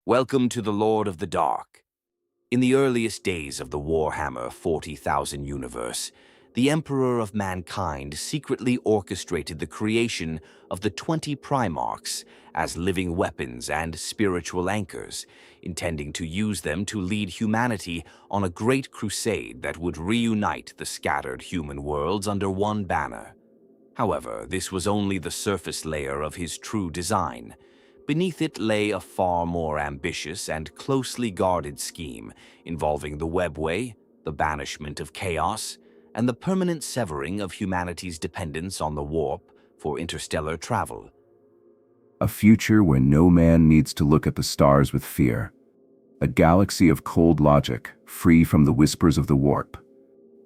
Welcome to the Lord of the Dark. In the earliest days of the Warhammer 40,000 universe, the Emperor of Mankind secretly orchestrated the creation of the 20 Primarchs as living weapons and spiritual anchors, intending to use them to lead humanity on a Great Crusade that would reunite the scattered human worlds under one banner. However, this was only the surface layer of his true design. Beneath it lay a far more ambitious and closely guarded scheme involving the Webway, the banishment of chaos, and the permanent severing of humanity's dependence on the warp for interstellar travel. A future where no man needs to look at the stars with fear. A galaxy of cold logic, free from the whispers of the warp.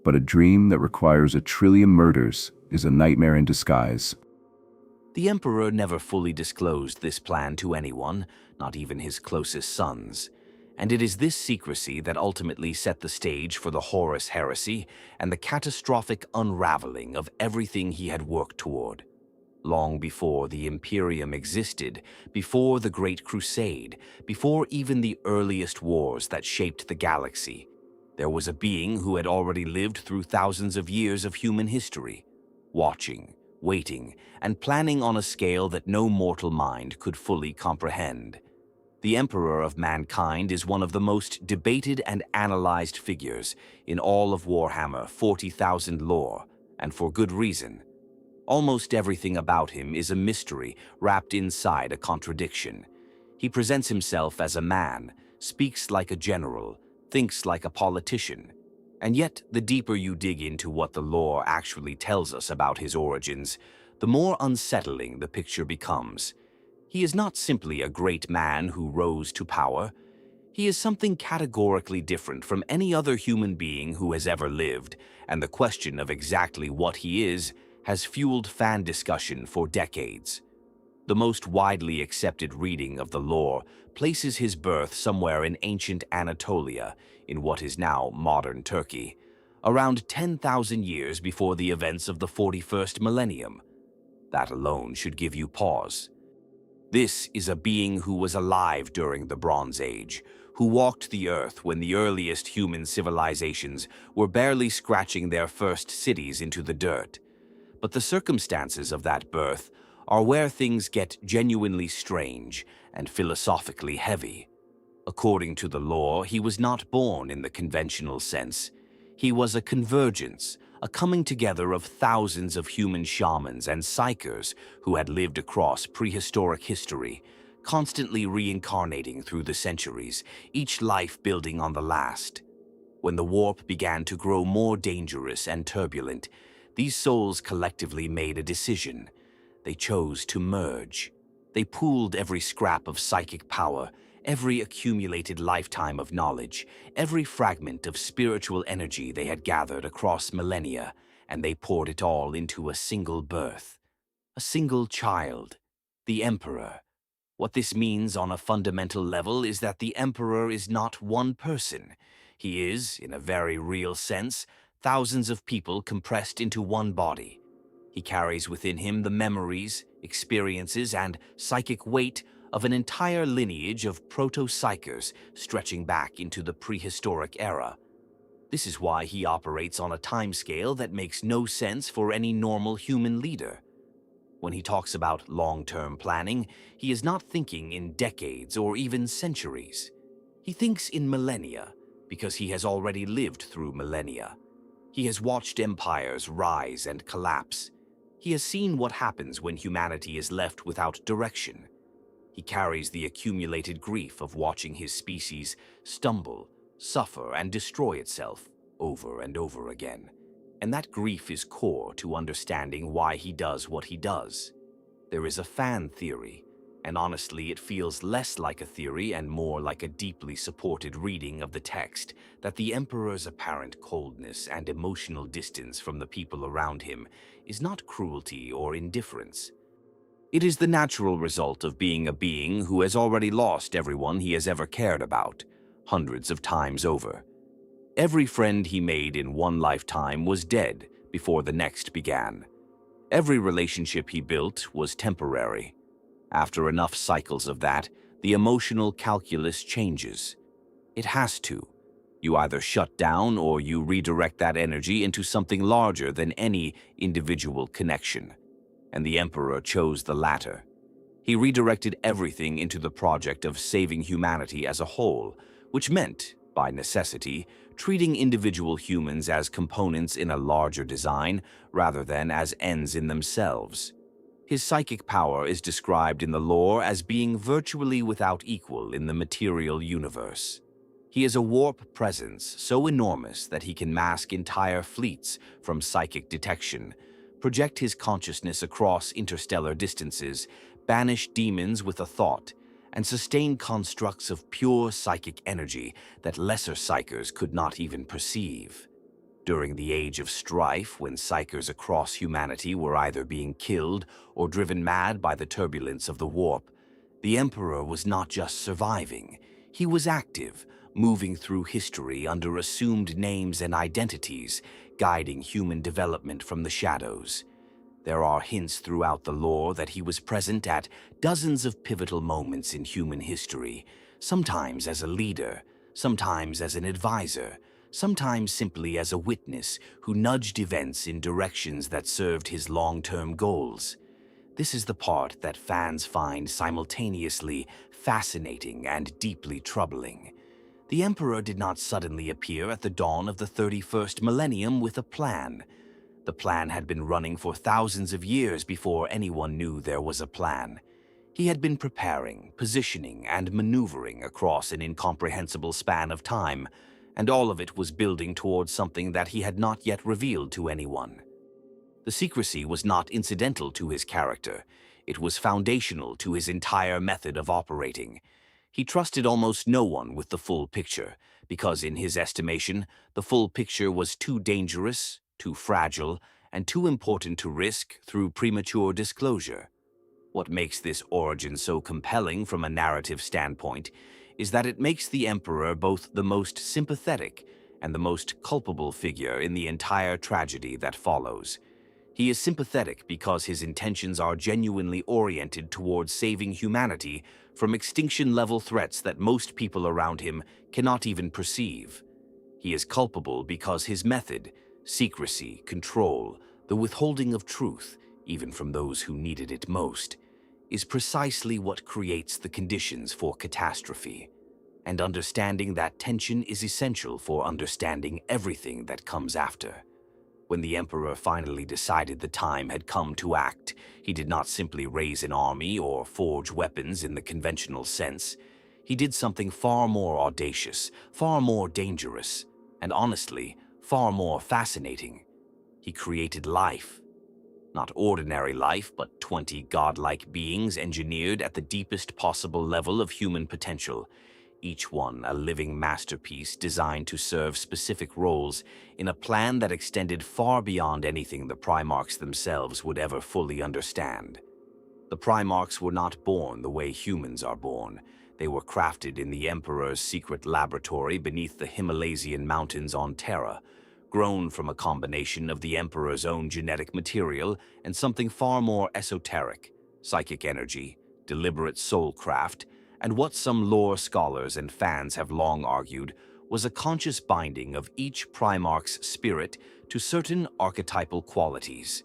But a dream that requires 1,000,000,000,000 murders is a nightmare in disguise. The Emperor never fully disclosed this plan to anyone, not even his closest sons, and it is this secrecy that ultimately set the stage for the Horus heresy and the catastrophic unraveling of everything he had worked toward. Long before the Imperium existed, before the Great Crusade, before even the earliest wars that shaped the galaxy, there was a being who had already lived through thousands of years of human history, watching, waiting, and planning on a scale that no mortal mind could fully comprehend. The Emperor of Mankind is one of the most debated and analyzed figures in all of Warhammer 40,000 lore, and for good reason. Almost everything about him is a mystery wrapped inside a contradiction. He presents himself as a man, speaks like a general, thinks like a politician. And yet, the deeper you dig into what the lore actually tells us about his origins, the more unsettling the picture becomes. He is not simply a great man who rose to power. He is something categorically different from any other human being who has ever lived, and the question of exactly what he is has fueled fan discussion for decades. The most widely accepted reading of the lore places his birth somewhere in ancient Anatolia, in what is now modern Turkey, around 10,000 years before the events of the 41st millennium. That alone should give you pause. This is a being who was alive during the Bronze Age, who walked the earth when the earliest human civilizations were barely scratching their first cities into the dirt. But the circumstances of that birth are where things get genuinely strange and philosophically heavy. According to the lore, he was not born in the conventional sense. He was a convergence, a coming together of thousands of human shamans and psychers who had lived across prehistoric history, constantly reincarnating through the centuries, each life building on the last. When the warp began to grow more dangerous and turbulent, these souls collectively made a decision. They chose to merge. They pooled every scrap of psychic power, every accumulated lifetime of knowledge, every fragment of spiritual energy they had gathered across millennia, and they poured it all into a single birth, a single child, the Emperor. What this means on a fundamental level is that the Emperor is not one person. He is, in a very real sense, thousands of people compressed into one body. He carries within him the memories, experiences, and psychic weight of an entire lineage of proto-psychers stretching back into the prehistoric era. This is why he operates on a timescale that makes no sense for any normal human leader. When he talks about long-term planning, he is not thinking in decades or even centuries. He thinks in millennia, because he has already lived through millennia. He has watched empires rise and collapse. He has seen what happens when humanity is left without direction. He carries the accumulated grief of watching his species stumble, suffer, and destroy itself over and over again. And that grief is core to understanding why he does what he does. There is a fan theory, and honestly it feels less like a theory and more like a deeply supported reading of the text, that the Emperor's apparent coldness and emotional distance from the people around him is not cruelty or indifference. It is the natural result of being a being who has already lost everyone he has ever cared about, hundreds of times over. Every friend he made in one lifetime was dead before the next began. Every relationship he built was temporary. After enough cycles of that, the emotional calculus changes. It has to. You either shut down or you redirect that energy into something larger than any individual connection. And the Emperor chose the latter. He redirected everything into the project of saving humanity as a whole, which meant, by necessity, treating individual humans as components in a larger design rather than as ends in themselves. His psychic power is described in the lore as being virtually without equal in the material universe. He is a warp presence so enormous that he can mask entire fleets from psychic detection, project his consciousness across interstellar distances, banish demons with a thought, and sustain constructs of pure psychic energy that lesser psychers could not even perceive. During the Age of Strife, when psychers across humanity were either being killed or driven mad by the turbulence of the warp, the Emperor was not just surviving, he was active, moving through history under assumed names and identities, guiding human development from the shadows. There are hints throughout the lore that he was present at dozens of pivotal moments in human history, sometimes as a leader, sometimes as an advisor, sometimes simply as a witness who nudged events in directions that served his long-term goals. This is the part that fans find simultaneously fascinating and deeply troubling. The Emperor did not suddenly appear at the dawn of the 31st millennium with a plan. The plan had been running for thousands of years before anyone knew there was a plan. He had been preparing, positioning, and maneuvering across an incomprehensible span of time, and all of it was building towards something that he had not yet revealed to anyone. The secrecy was not incidental to his character. It was foundational to his entire method of operating. He trusted almost no one with the full picture, because in his estimation, the full picture was too dangerous, too fragile, and too important to risk through premature disclosure. What makes this origin so compelling from a narrative standpoint is that it makes the Emperor both the most sympathetic and the most culpable figure in the entire tragedy that follows. He is sympathetic because his intentions are genuinely oriented towards saving humanity from extinction-level threats that most people around him cannot even perceive. He is culpable because his method, secrecy, control, the withholding of truth, even from those who needed it most, is precisely what creates the conditions for catastrophe. And understanding that tension is essential for understanding everything that comes after. When the Emperor finally decided the time had come to act, he did not simply raise an army or forge weapons in the conventional sense. He did something far more audacious, far more dangerous, and honestly, far more fascinating. He created life. Not ordinary life, but 20 godlike beings engineered at the deepest possible level of human potential, each one a living masterpiece designed to serve specific roles in a plan that extended far beyond anything the Primarchs themselves would ever fully understand. The Primarchs were not born the way humans are born. They were crafted in the Emperor's secret laboratory beneath the Himalayan mountains on Terra, grown from a combination of the Emperor's own genetic material and something far more esoteric, psychic energy, deliberate soulcraft, and what some lore scholars and fans have long argued was a conscious binding of each Primarch's spirit to certain archetypal qualities.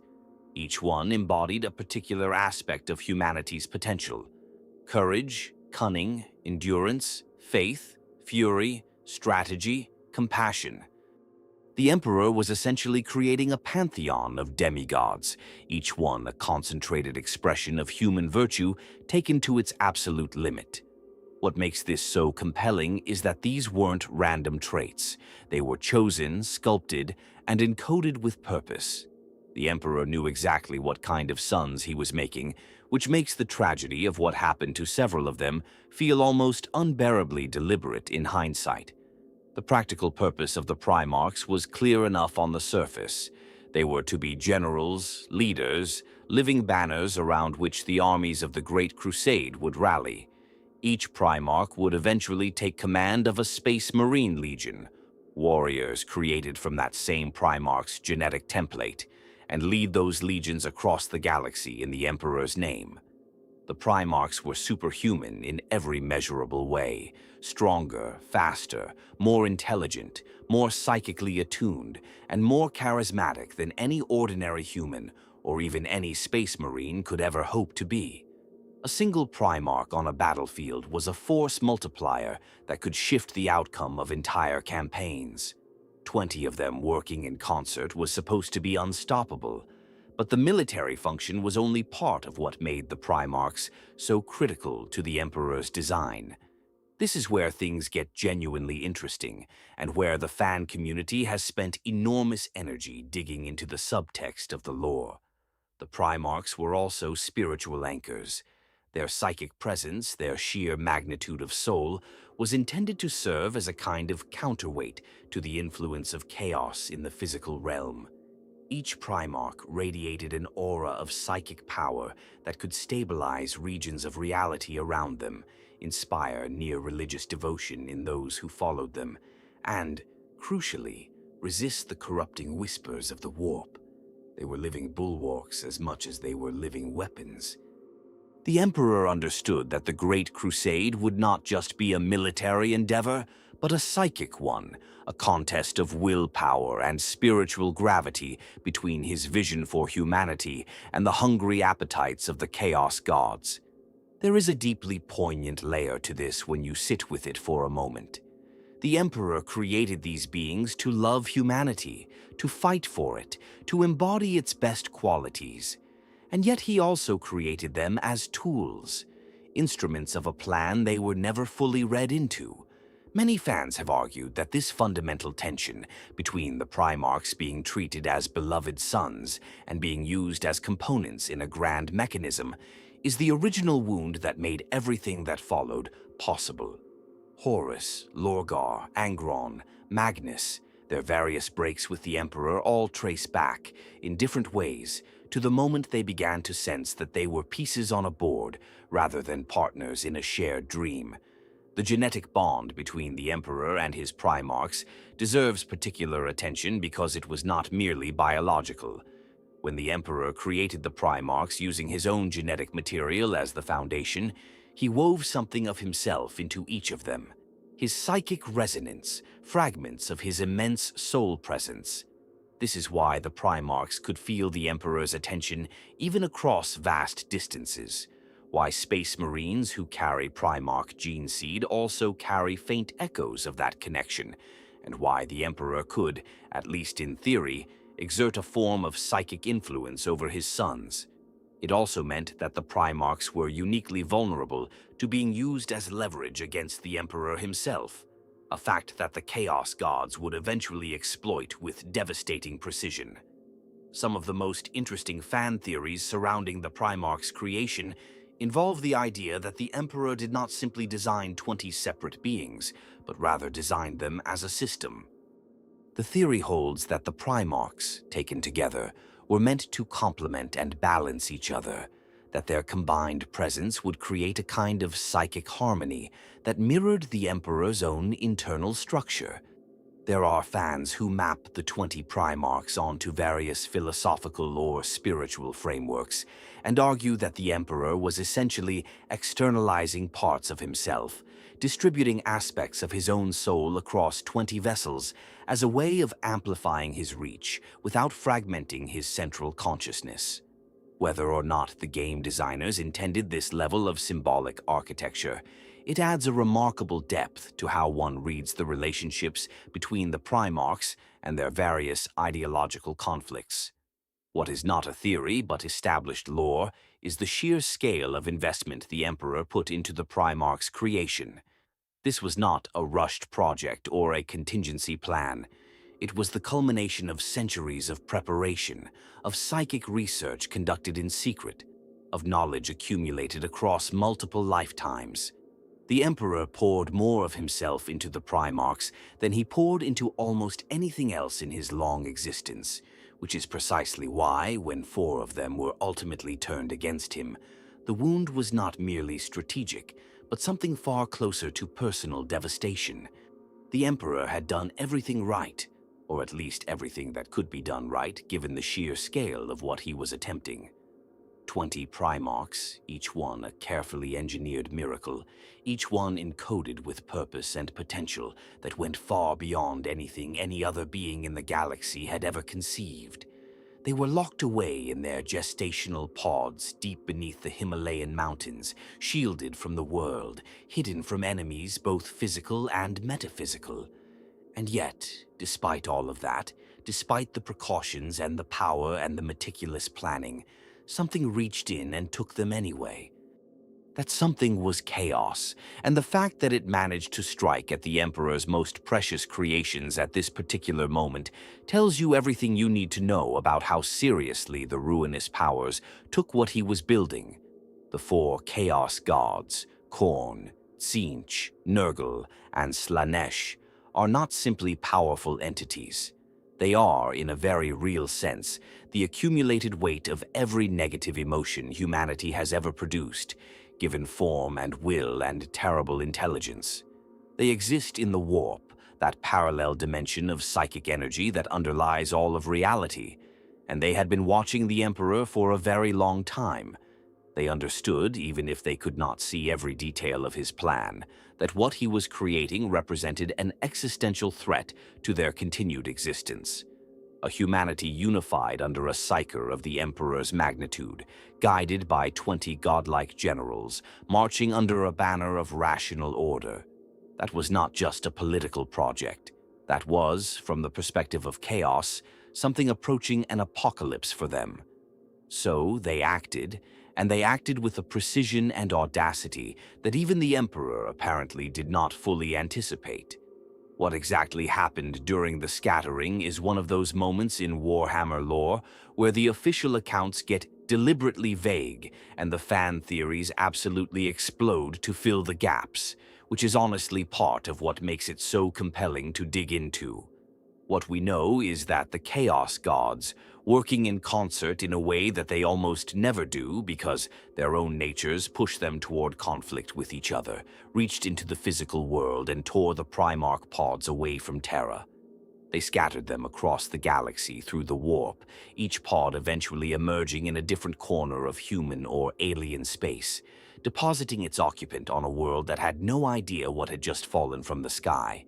Each one embodied a particular aspect of humanity's potential: courage, cunning, endurance, faith, fury, strategy, compassion. The Emperor was essentially creating a pantheon of demigods, each one a concentrated expression of human virtue taken to its absolute limit. What makes this so compelling is that these weren't random traits. They were chosen, sculpted, and encoded with purpose. The Emperor knew exactly what kind of sons he was making, which makes the tragedy of what happened to several of them feel almost unbearably deliberate in hindsight. The practical purpose of the Primarchs was clear enough on the surface. They were to be generals, leaders, living banners around which the armies of the Great Crusade would rally. Each Primarch would eventually take command of a Space Marine Legion, warriors created from that same Primarch's genetic template, and lead those legions across the galaxy in the Emperor's name. The Primarchs were superhuman in every measurable way, stronger, faster, more intelligent, more psychically attuned, and more charismatic than any ordinary human or even any space marine could ever hope to be. A single Primarch on a battlefield was a force multiplier that could shift the outcome of entire campaigns. 20 of them working in concert was supposed to be unstoppable, but the military function was only part of what made the Primarchs so critical to the Emperor's design. This is where things get genuinely interesting, and where the fan community has spent enormous energy digging into the subtext of the lore. The Primarchs were also spiritual anchors. Their psychic presence, their sheer magnitude of soul, was intended to serve as a kind of counterweight to the influence of chaos in the physical realm. Each Primarch radiated an aura of psychic power that could stabilize regions of reality around them, inspire near-religious devotion in those who followed them, and, crucially, resist the corrupting whispers of the warp. They were living bulwarks as much as they were living weapons. The Emperor understood that the Great Crusade would not just be a military endeavor, but a psychic one, a contest of willpower and spiritual gravity between his vision for humanity and the hungry appetites of the Chaos Gods. There is a deeply poignant layer to this when you sit with it for a moment. The Emperor created these beings to love humanity, to fight for it, to embody its best qualities. And yet he also created them as tools, instruments of a plan they were never fully read into. Many fans have argued that this fundamental tension between the Primarchs being treated as beloved sons and being used as components in a grand mechanism is the original wound that made everything that followed possible. Horus, Lorgar, Angron, Magnus, their various breaks with the Emperor all trace back, in different ways, to the moment they began to sense that they were pieces on a board rather than partners in a shared dream. The genetic bond between the Emperor and his Primarchs deserves particular attention because it was not merely biological. When the Emperor created the Primarchs using his own genetic material as the foundation, he wove something of himself into each of them. His psychic resonance, fragments of his immense soul presence. This is why the Primarchs could feel the Emperor's attention even across vast distances, why Space Marines who carry Primarch gene seed also carry faint echoes of that connection, and why the Emperor could, at least in theory, exert a form of psychic influence over his sons. It also meant that the Primarchs were uniquely vulnerable to being used as leverage against the Emperor himself, a fact that the Chaos Gods would eventually exploit with devastating precision. Some of the most interesting fan theories surrounding the Primarchs' creation involve the idea that the Emperor did not simply design 20 separate beings, but rather designed them as a system. The theory holds that the Primarchs, taken together, were meant to complement and balance each other, that their combined presence would create a kind of psychic harmony that mirrored the Emperor's own internal structure. There are fans who map the 20 Primarchs onto various philosophical or spiritual frameworks and argue that the Emperor was essentially externalizing parts of himself, distributing aspects of his own soul across 20 vessels as a way of amplifying his reach without fragmenting his central consciousness. Whether or not the game designers intended this level of symbolic architecture, it adds a remarkable depth to how one reads the relationships between the Primarchs and their various ideological conflicts. What is not a theory but established lore is the sheer scale of investment the Emperor put into the Primarchs' creation. This was not a rushed project or a contingency plan. It was the culmination of centuries of preparation, of psychic research conducted in secret, of knowledge accumulated across multiple lifetimes. The Emperor poured more of himself into the Primarchs than he poured into almost anything else in his long existence, which is precisely why, when 4 of them were ultimately turned against him, the wound was not merely strategic, but something far closer to personal devastation. The Emperor had done everything right, or at least everything that could be done right given the sheer scale of what he was attempting. 20 Primarchs, each one a carefully engineered miracle, each one encoded with purpose and potential that went far beyond anything any other being in the galaxy had ever conceived. They were locked away in their gestational pods deep beneath the Himalayan mountains, shielded from the world, hidden from enemies both physical and metaphysical. And yet, despite all of that, despite the precautions and the power and the meticulous planning, something reached in and took them anyway. That something was chaos, and the fact that it managed to strike at the Emperor's most precious creations at this particular moment tells you everything you need to know about how seriously the ruinous powers took what he was building. The four Chaos Gods, Khorne, Tzeentch, Nurgle, and Slaanesh, are not simply powerful entities. They are, in a very real sense, the accumulated weight of every negative emotion humanity has ever produced, given form and will and terrible intelligence. They exist in the warp, that parallel dimension of psychic energy that underlies all of reality, and they had been watching the Emperor for a very long time. They understood, even if they could not see every detail of his plan, that what he was creating represented an existential threat to their continued existence. A humanity unified under a psyker of the Emperor's magnitude, guided by 20 godlike generals, marching under a banner of rational order. That was not just a political project. That was, from the perspective of chaos, something approaching an apocalypse for them. So they acted, and they acted with a precision and audacity that even the Emperor apparently did not fully anticipate. What exactly happened during the scattering is one of those moments in Warhammer lore where the official accounts get deliberately vague and the fan theories absolutely explode to fill the gaps, which is honestly part of what makes it so compelling to dig into. What we know is that the Chaos Gods, working in concert in a way that they almost never do because their own natures push them toward conflict with each other, reached into the physical world and tore the Primarch pods away from Terra. They scattered them across the galaxy through the warp, each pod eventually emerging in a different corner of human or alien space, depositing its occupant on a world that had no idea what had just fallen from the sky.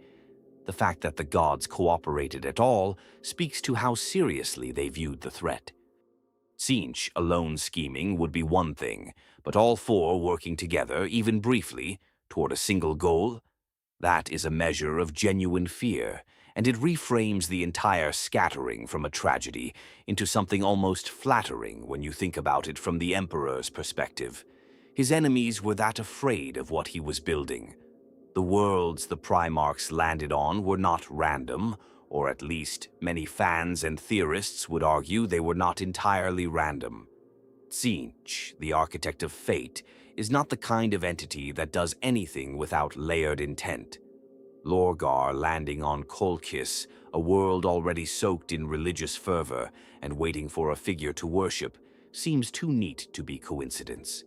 The fact that the gods cooperated at all speaks to how seriously they viewed the threat. Tzeentch alone scheming would be one thing, but all four working together, even briefly, toward a single goal, that is a measure of genuine fear, and it reframes the entire scattering from a tragedy into something almost flattering when you think about it from the Emperor's perspective. His enemies were that afraid of what he was building. The worlds the Primarchs landed on were not random, or at least many fans and theorists would argue they were not entirely random. Tzeentch, the architect of fate, is not the kind of entity that does anything without layered intent. Lorgar landing on Kolkis, a world already soaked in religious fervor and waiting for a figure to worship, seems too neat to be coincidence.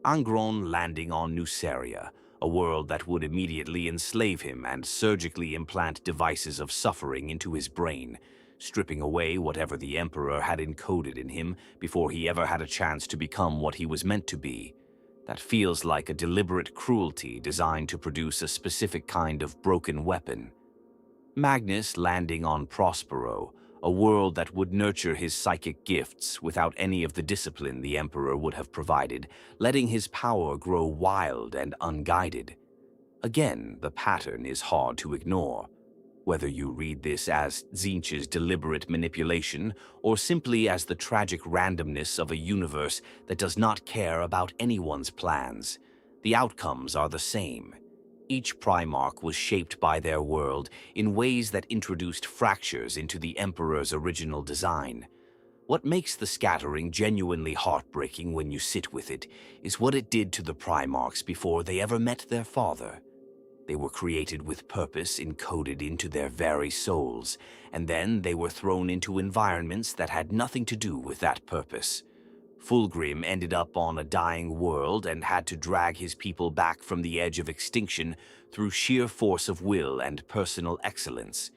Angron landing on Nuceria, a world that would immediately enslave him and surgically implant devices of suffering into his brain, stripping away whatever the Emperor had encoded in him before he ever had a chance to become what he was meant to be. That feels like a deliberate cruelty designed to produce a specific kind of broken weapon. Magnus landing on Prospero, a world that would nurture his psychic gifts without any of the discipline the Emperor would have provided, letting his power grow wild and unguided. Again, the pattern is hard to ignore. Whether you read this as Tzeentch's deliberate manipulation or simply as the tragic randomness of a universe that does not care about anyone's plans, the outcomes are the same. Each Primarch was shaped by their world in ways that introduced fractures into the Emperor's original design. What makes the scattering genuinely heartbreaking when you sit with it is what it did to the Primarchs before they ever met their father. They were created with purpose encoded into their very souls, and then they were thrown into environments that had nothing to do with that purpose. Fulgrim ended up on a dying world and had to drag his people back from the edge of extinction through sheer force of will and personal excellence.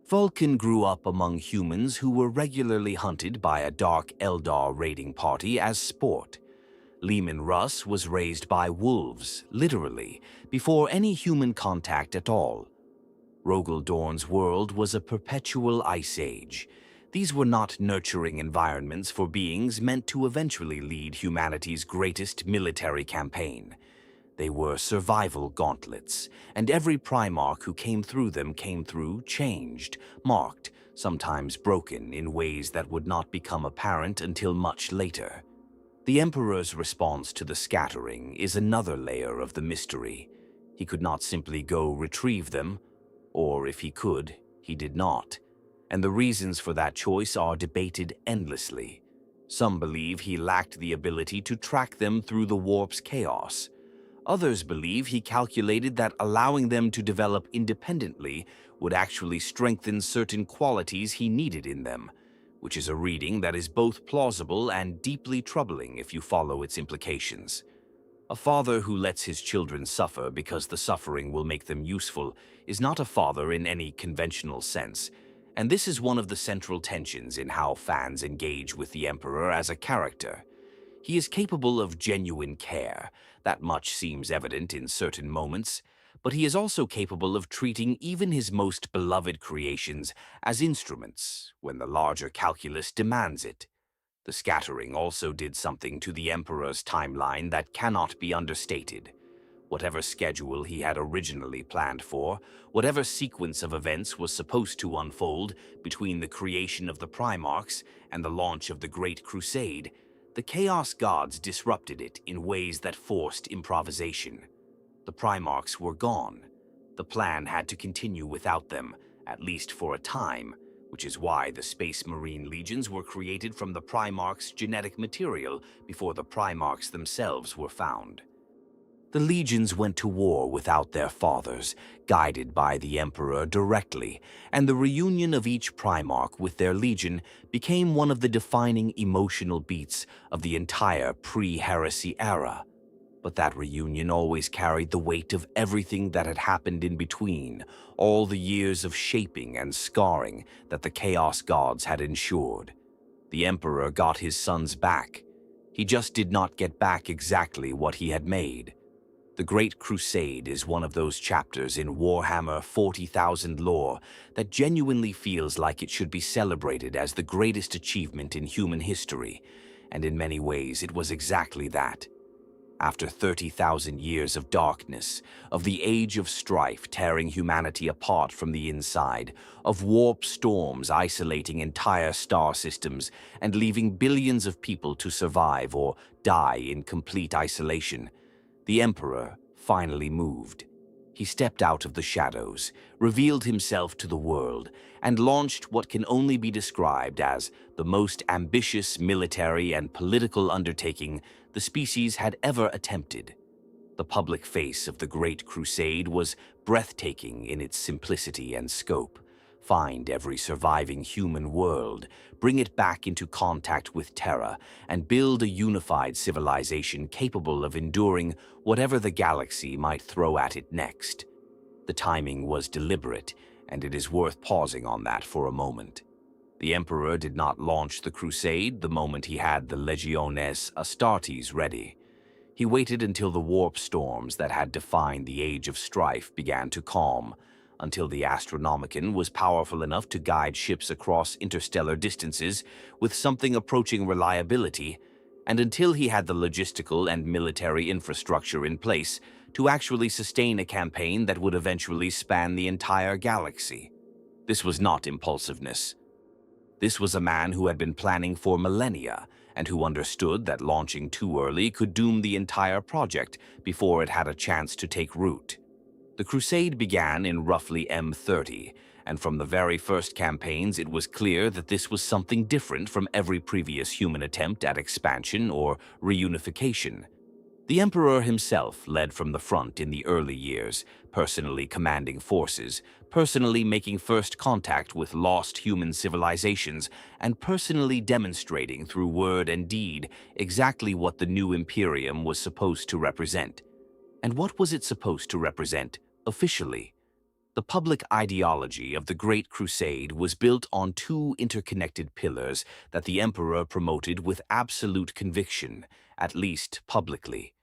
Vulcan grew up among humans who were regularly hunted by a dark Eldar raiding party as sport. Leman Russ was raised by wolves, literally, before any human contact at all. Rogel Dorn's world was a perpetual ice age. These were not nurturing environments for beings meant to eventually lead humanity's greatest military campaign. They were survival gauntlets, and every Primarch who came through them came through changed, marked, sometimes broken in ways that would not become apparent until much later. The Emperor's response to the scattering is another layer of the mystery. He could not simply go retrieve them, or if he could, he did not. And the reasons for that choice are debated endlessly. Some believe he lacked the ability to track them through the warp's chaos. Others believe he calculated that allowing them to develop independently would actually strengthen certain qualities he needed in them, which is a reading that is both plausible and deeply troubling if you follow its implications. A father who lets his children suffer because the suffering will make them useful is not a father in any conventional sense, and this is one of the central tensions in how fans engage with the Emperor as a character. He is capable of genuine care, that much seems evident in certain moments, but he is also capable of treating even his most beloved creations as instruments when the larger calculus demands it. The scattering also did something to the Emperor's timeline that cannot be understated. Whatever schedule he had originally planned for, whatever sequence of events was supposed to unfold between the creation of the Primarchs and the launch of the Great Crusade, the Chaos Gods disrupted it in ways that forced improvisation. The Primarchs were gone. The plan had to continue without them, at least for a time, which is why the Space Marine Legions were created from the Primarchs' genetic material before the Primarchs themselves were found. The legions went to war without their fathers, guided by the Emperor directly, and the reunion of each Primarch with their legion became one of the defining emotional beats of the entire pre-heresy era. But that reunion always carried the weight of everything that had happened in between, all the years of shaping and scarring that the Chaos Gods had ensured. The Emperor got his sons back. He just did not get back exactly what he had made. The Great Crusade is one of those chapters in Warhammer 40,000 lore that genuinely feels like it should be celebrated as the greatest achievement in human history, and in many ways it was exactly that. After 30,000 years of darkness, of the age of strife tearing humanity apart from the inside, of warp storms isolating entire star systems and leaving billions of people to survive or die in complete isolation, the Emperor finally moved. He stepped out of the shadows, revealed himself to the world, and launched what can only be described as the most ambitious military and political undertaking the species had ever attempted. The public face of the Great Crusade was breathtaking in its simplicity and scope. Find every surviving human world, bring it back into contact with Terra, and build a unified civilization capable of enduring whatever the galaxy might throw at it next. The timing was deliberate, and it is worth pausing on that for a moment. The Emperor did not launch the crusade the moment he had the Legiones Astartes ready. He waited until the warp storms that had defined the Age of Strife began to calm, until the Astronomicon was powerful enough to guide ships across interstellar distances with something approaching reliability, and until he had the logistical and military infrastructure in place to actually sustain a campaign that would eventually span the entire galaxy. This was not impulsiveness. This was a man who had been planning for millennia and who understood that launching too early could doom the entire project before it had a chance to take root. The crusade began in roughly M30, and from the very first campaigns it was clear that this was something different from every previous human attempt at expansion or reunification. The Emperor himself led from the front in the early years, personally commanding forces, personally making first contact with lost human civilizations, and personally demonstrating through word and deed exactly what the new Imperium was supposed to represent. And what was it supposed to represent officially? The public ideology of the Great Crusade was built on two interconnected pillars that the Emperor promoted with absolute conviction, at least publicly.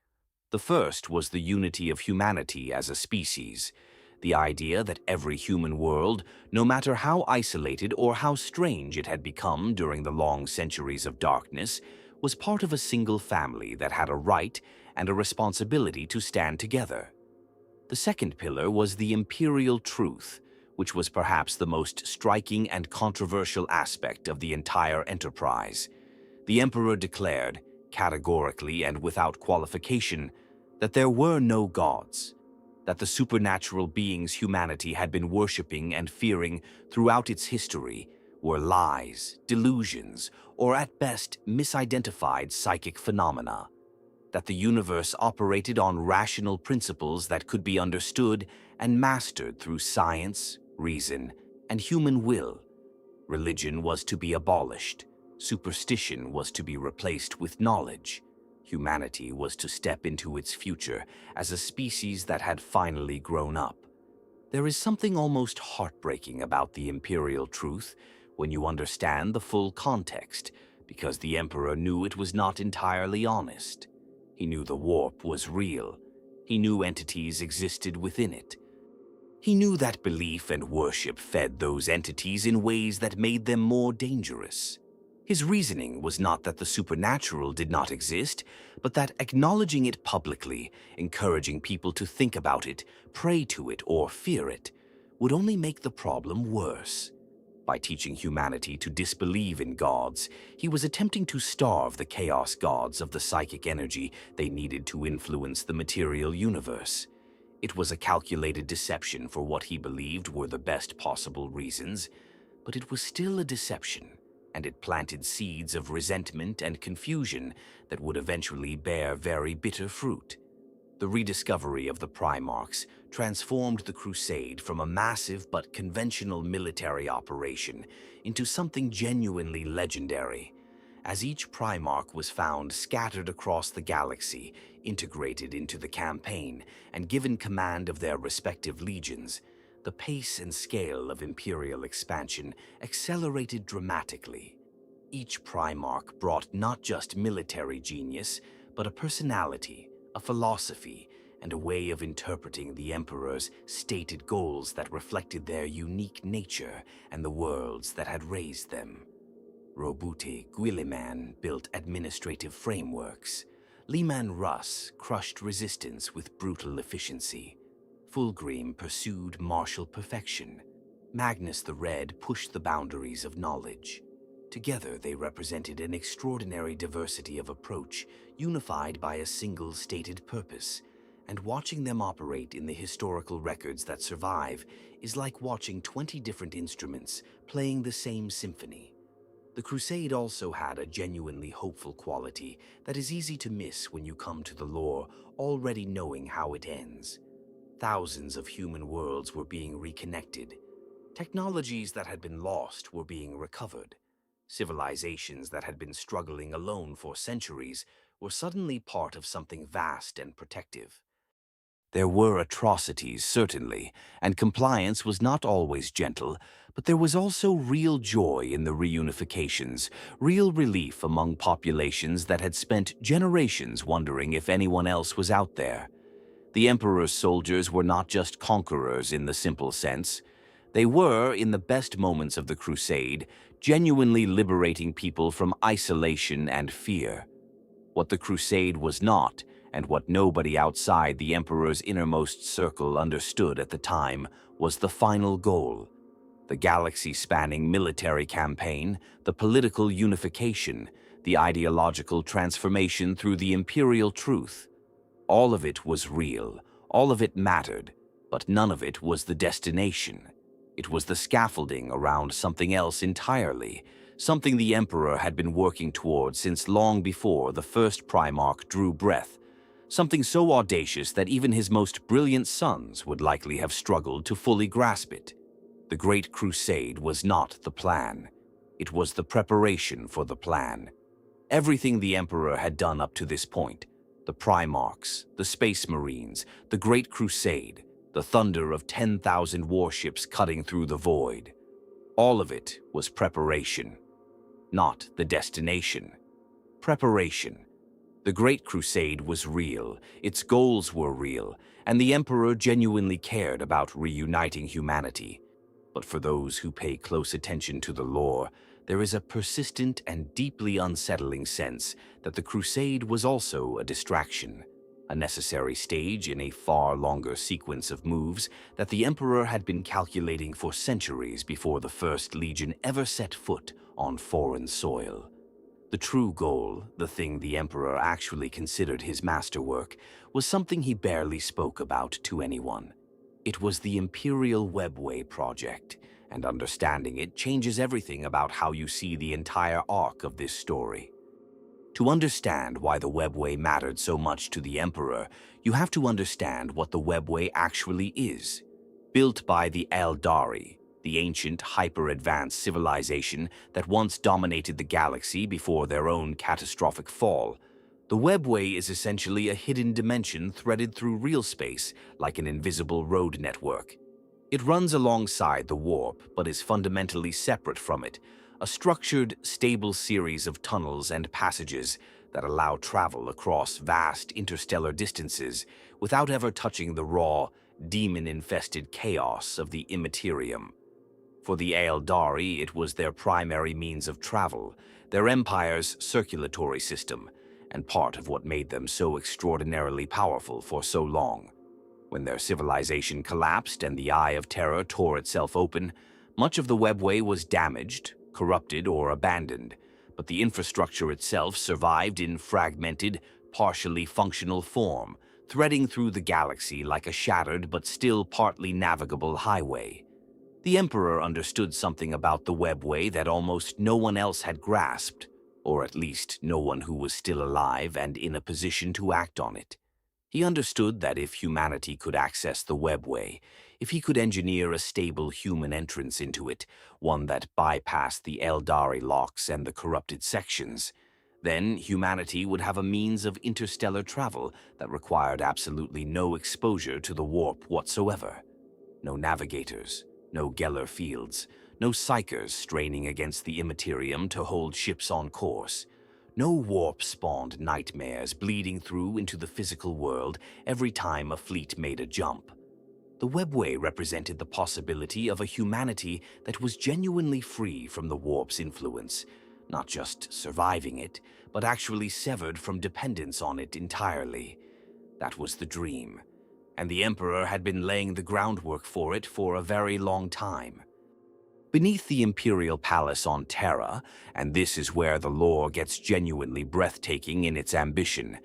The first was the unity of humanity as a species, the idea that every human world, no matter how isolated or how strange it had become during the long centuries of darkness, was part of a single family that had a right and a responsibility to stand together. The second pillar was the imperial truth, which was perhaps the most striking and controversial aspect of the entire enterprise. The Emperor declared, categorically and without qualification, that there were no gods, that the supernatural beings humanity had been worshipping and fearing throughout its history were lies, delusions, or at best misidentified psychic phenomena, that the universe operated on rational principles that could be understood and mastered through science, reason, and human will. Religion was to be abolished. Superstition was to be replaced with knowledge. Humanity was to step into its future as a species that had finally grown up. There is something almost heartbreaking about the imperial truth when you understand the full context, because the Emperor knew it was not entirely honest. He knew the warp was real. He knew entities existed within it. He knew that belief and worship fed those entities in ways that made them more dangerous. His reasoning was not that the supernatural did not exist, but that acknowledging it publicly, encouraging people to think about it, pray to it, or fear it, would only make the problem worse. By teaching humanity to disbelieve in gods, he was attempting to starve the chaos gods of the psychic energy they needed to influence the material universe. It was a calculated deception for what he believed were the best possible reasons, but it was still a deception, and it planted seeds of resentment and confusion that would eventually bear very bitter fruit. The rediscovery of the Primarchs transformed the Crusade from a massive but conventional military operation into something genuinely legendary. As each Primarch was found scattered across the galaxy, integrated into the campaign, and given command of their respective legions, the pace and scale of Imperial expansion accelerated dramatically. Each Primarch brought not just military genius, but a personality, a philosophy, and a way of interpreting the Emperor's stated goals that reflected their unique nature and the worlds that had raised them. Robute Guilliman built administrative frameworks. Leman Russ crushed resistance with brutal efficiency. Fulgrim pursued martial perfection. Magnus the Red pushed the boundaries of knowledge. Together they represented an extraordinary diversity of approach, unified by a single stated purpose, and watching them operate in the historical records that survive is like watching 20 different instruments playing the same symphony. The Crusade also had a genuinely hopeful quality that is easy to miss when you come to the lore already knowing how it ends. Thousands of human worlds were being reconnected. Technologies that had been lost were being recovered. Civilizations that had been struggling alone for centuries were suddenly part of something vast and protective. There were atrocities, certainly, and compliance was not always gentle, but there was also real joy in the reunifications, real relief among populations that had spent generations wondering if anyone else was out there. The Emperor's soldiers were not just conquerors in the simple sense. They were, in the best moments of the Crusade, genuinely liberating people from isolation and fear. What the Crusade was not, and what nobody outside the Emperor's innermost circle understood at the time, was the final goal. The galaxy-spanning military campaign, the political unification, the ideological transformation through the imperial truth. All of it was real, all of it mattered, but none of it was the destination. It was the scaffolding around something else entirely, something the Emperor had been working towards since long before the first Primarch drew breath, something so audacious that even his most brilliant sons would likely have struggled to fully grasp it. The Great Crusade was not the plan. It was the preparation for the plan. Everything the Emperor had done up to this point, the Primarchs, the Space Marines, the Great Crusade, the thunder of 10,000 warships cutting through the void. All of it was preparation, not the destination. Preparation. The Great Crusade was real, its goals were real, and the Emperor genuinely cared about reuniting humanity. But for those who pay close attention to the lore, there is a persistent and deeply unsettling sense that the Crusade was also a distraction, a necessary stage in a far longer sequence of moves that the Emperor had been calculating for centuries before the First Legion ever set foot on foreign soil. The true goal, the thing the Emperor actually considered his masterwork, was something he barely spoke about to anyone. It was the Imperial Webway project, and understanding it changes everything about how you see the entire arc of this story. To understand why the Webway mattered so much to the Emperor, you have to understand what the Webway actually is. Built by the Eldari, the ancient, hyper-advanced civilization that once dominated the galaxy before their own catastrophic fall, the Webway is essentially a hidden dimension threaded through real space like an invisible road network. It runs alongside the warp, but is fundamentally separate from it, a structured, stable series of tunnels and passages that allow travel across vast interstellar distances without ever touching the raw, demon-infested chaos of the Imperium. For the Eldari, it was their primary means of travel, their empire's circulatory system, and part of what made them so extraordinarily powerful for so long. When their civilization collapsed and the Eye of Terra tore itself open, much of the Webway was damaged, corrupted, or abandoned, but the infrastructure itself survived in fragmented, partially functional form, threading through the galaxy like a shattered but still partly navigable highway. The Emperor understood something about the Webway that almost no one else had grasped, or at least no one who was still alive and in a position to act on it. He understood that if humanity could access the Webway, if he could engineer a stable human entrance into it, one that bypassed the Eldari locks and the corrupted sections, then humanity would have a means of interstellar travel that required absolutely no exposure to the warp whatsoever. No navigators, no Geller fields, no psychers straining against the Imperium to hold ships on course. No warp-spawned nightmares bleeding through into the physical world every time a fleet made a jump. The Webway represented the possibility of a humanity that was genuinely free from the warp's influence, not just surviving it, but actually severed from dependence on it entirely. That was the dream, and the Emperor had been laying the groundwork for it for a very long time. Beneath the Imperial Palace on Terra, and this is where the lore gets genuinely breathtaking in its ambition,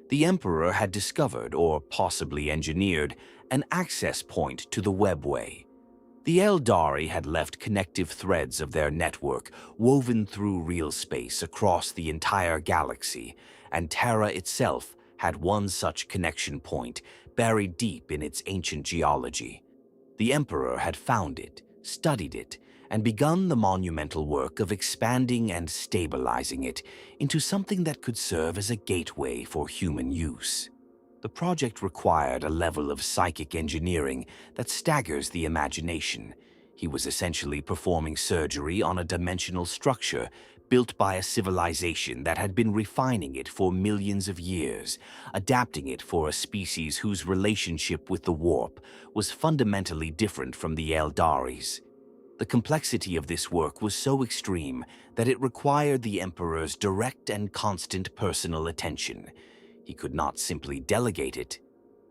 the Emperor had discovered, or possibly engineered, an access point to the Webway. The Eldari had left connective threads of their network woven through real space across the entire galaxy, and Terra itself had one such connection point buried deep in its ancient geology. The Emperor had found it, studied it, and begun the monumental work of expanding and stabilizing it into something that could serve as a gateway for human use. The project required a level of psychic engineering that staggers the imagination. He was essentially performing surgery on a dimensional structure built by a civilization that had been refining it for millions of years, adapting it for a species whose relationship with the warp was fundamentally different from the Eldari's. The complexity of this work was so extreme that it required the Emperor's direct and constant personal attention. He could not simply delegate it.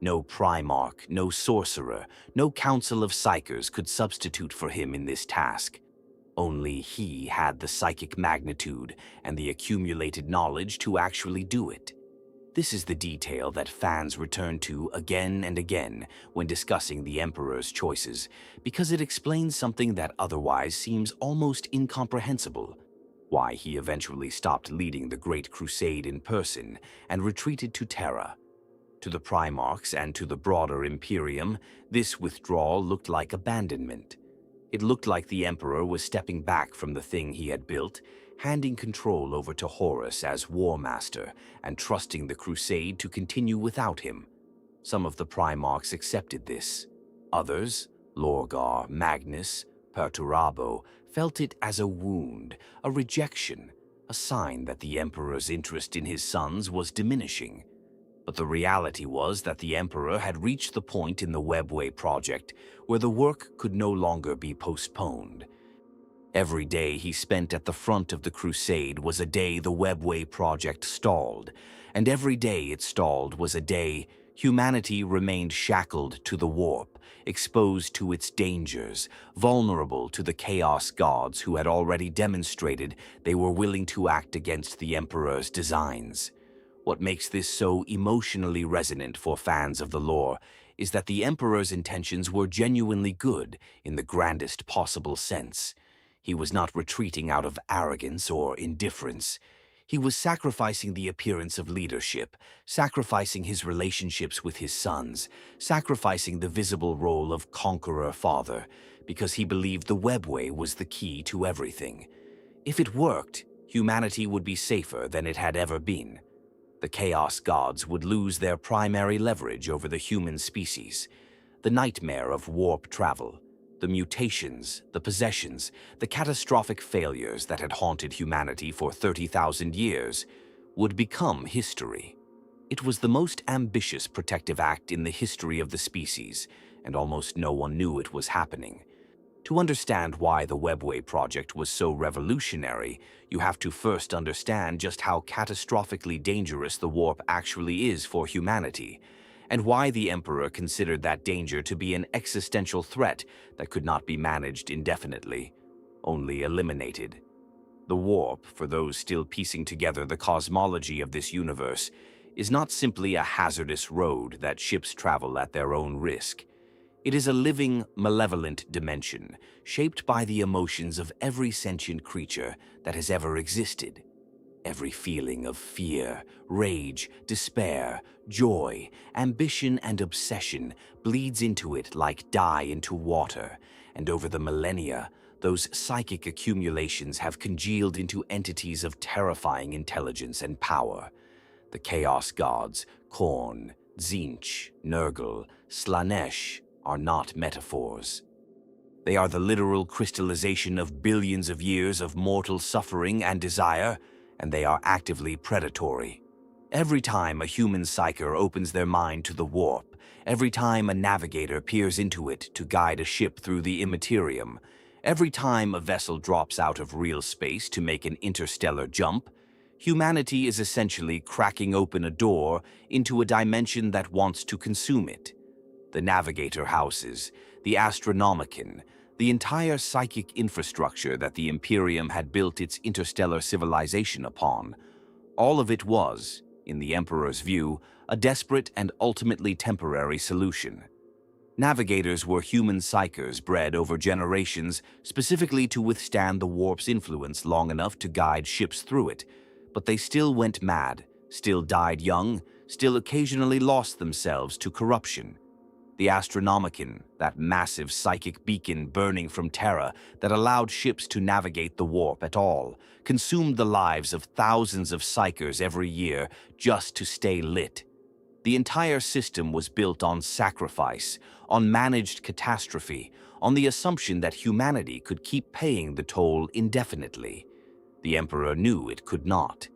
No Primarch, no sorcerer, no council of psychers could substitute for him in this task. Only he had the psychic magnitude and the accumulated knowledge to actually do it. This is the detail that fans return to again and again when discussing the Emperor's choices, because it explains something that otherwise seems almost incomprehensible: why he eventually stopped leading the Great Crusade in person and retreated to Terra. To the Primarchs and to the broader Imperium, this withdrawal looked like abandonment. It looked like the Emperor was stepping back from the thing he had built, handing control over to Horus as War Master and trusting the Crusade to continue without him. Some of the Primarchs accepted this. Others, Lorgar, Magnus, Perturabo, felt it as a wound, a rejection, a sign that the Emperor's interest in his sons was diminishing. But the reality was that the Emperor had reached the point in the Webway project where the work could no longer be postponed. Every day he spent at the front of the crusade was a day the Webway project stalled, and every day it stalled was a day humanity remained shackled to the warp, exposed to its dangers, vulnerable to the Chaos Gods who had already demonstrated they were willing to act against the Emperor's designs. What makes this so emotionally resonant for fans of the lore is that the Emperor's intentions were genuinely good in the grandest possible sense. He was not retreating out of arrogance or indifference. He was sacrificing the appearance of leadership, sacrificing his relationships with his sons, sacrificing the visible role of conqueror father, because he believed the Webway was the key to everything. If it worked, humanity would be safer than it had ever been. The Chaos Gods would lose their primary leverage over the human species. The nightmare of warp travel, the mutations, the possessions, the catastrophic failures that had haunted humanity for 30,000 years would become history. It was the most ambitious protective act in the history of the species, and almost no one knew it was happening. To understand why the Webway project was so revolutionary, you have to first understand just how catastrophically dangerous the warp actually is for humanity, and why the Emperor considered that danger to be an existential threat that could not be managed indefinitely, only eliminated. The warp, for those still piecing together the cosmology of this universe, is not simply a hazardous road that ships travel at their own risk. It is a living, malevolent dimension, shaped by the emotions of every sentient creature that has ever existed. Every feeling of fear, rage, despair, joy, ambition, and obsession bleeds into it like dye into water, and over the millennia, those psychic accumulations have congealed into entities of terrifying intelligence and power. The Chaos Gods, Khorne, Tzeentch, Nurgle, Slanesh, are not metaphors. They are the literal crystallization of billions of years of mortal suffering and desire, and they are actively predatory. Every time a human psyker opens their mind to the warp, every time a navigator peers into it to guide a ship through the Imperium, every time a vessel drops out of real space to make an interstellar jump, humanity is essentially cracking open a door into a dimension that wants to consume it. The navigator houses, the Astronomicon, the entire psychic infrastructure that the Imperium had built its interstellar civilization upon. All of it was, in the Emperor's view, a desperate and ultimately temporary solution. Navigators were human psykers bred over generations specifically to withstand the warp's influence long enough to guide ships through it, but they still went mad, still died young, still occasionally lost themselves to corruption. The Astronomicon, that massive psychic beacon burning from Terra that allowed ships to navigate the warp at all, consumed the lives of thousands of psykers every year just to stay lit. The entire system was built on sacrifice, on managed catastrophe, on the assumption that humanity could keep paying the toll indefinitely. The Emperor knew it could not.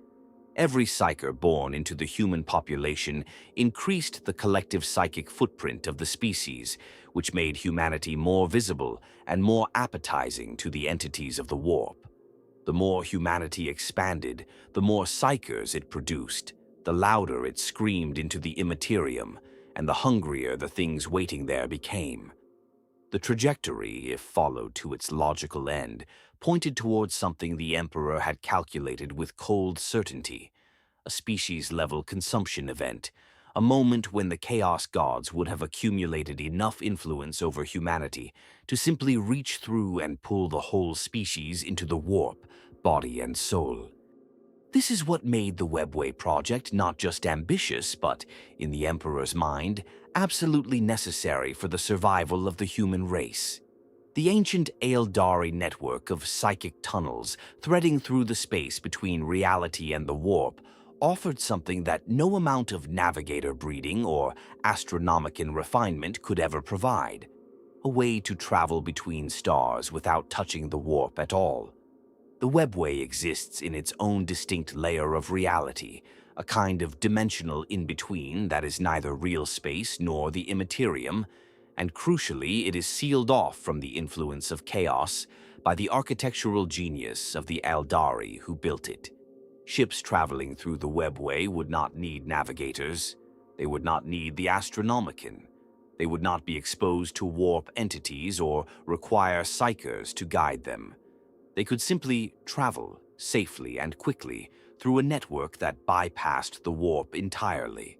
Every psyker born into the human population increased the collective psychic footprint of the species, which made humanity more visible and more appetizing to the entities of the warp. The more humanity expanded, the more psykers it produced, the louder it screamed into the immaterium, and the hungrier the things waiting there became. The trajectory, if followed to its logical end, pointed towards something the Emperor had calculated with cold certainty, a species-level consumption event, a moment when the Chaos Gods would have accumulated enough influence over humanity to simply reach through and pull the whole species into the warp, body and soul. This is what made the Webway project not just ambitious, but, in the Emperor's mind, absolutely necessary for the survival of the human race. The ancient Aeldari network of psychic tunnels threading through the space between reality and the warp offered something that no amount of navigator breeding or Astronomicon refinement could ever provide. a way to travel between stars without touching the warp at all. The Webway exists in its own distinct layer of reality, a kind of dimensional in-between that is neither real space nor the Imperium, and crucially, it is sealed off from the influence of chaos by the architectural genius of the Eldari who built it. Ships traveling through the Webway would not need navigators. They would not need the Astronomicon. They would not be exposed to warp entities or require psychers to guide them. They could simply travel safely and quickly through a network that bypassed the warp entirely.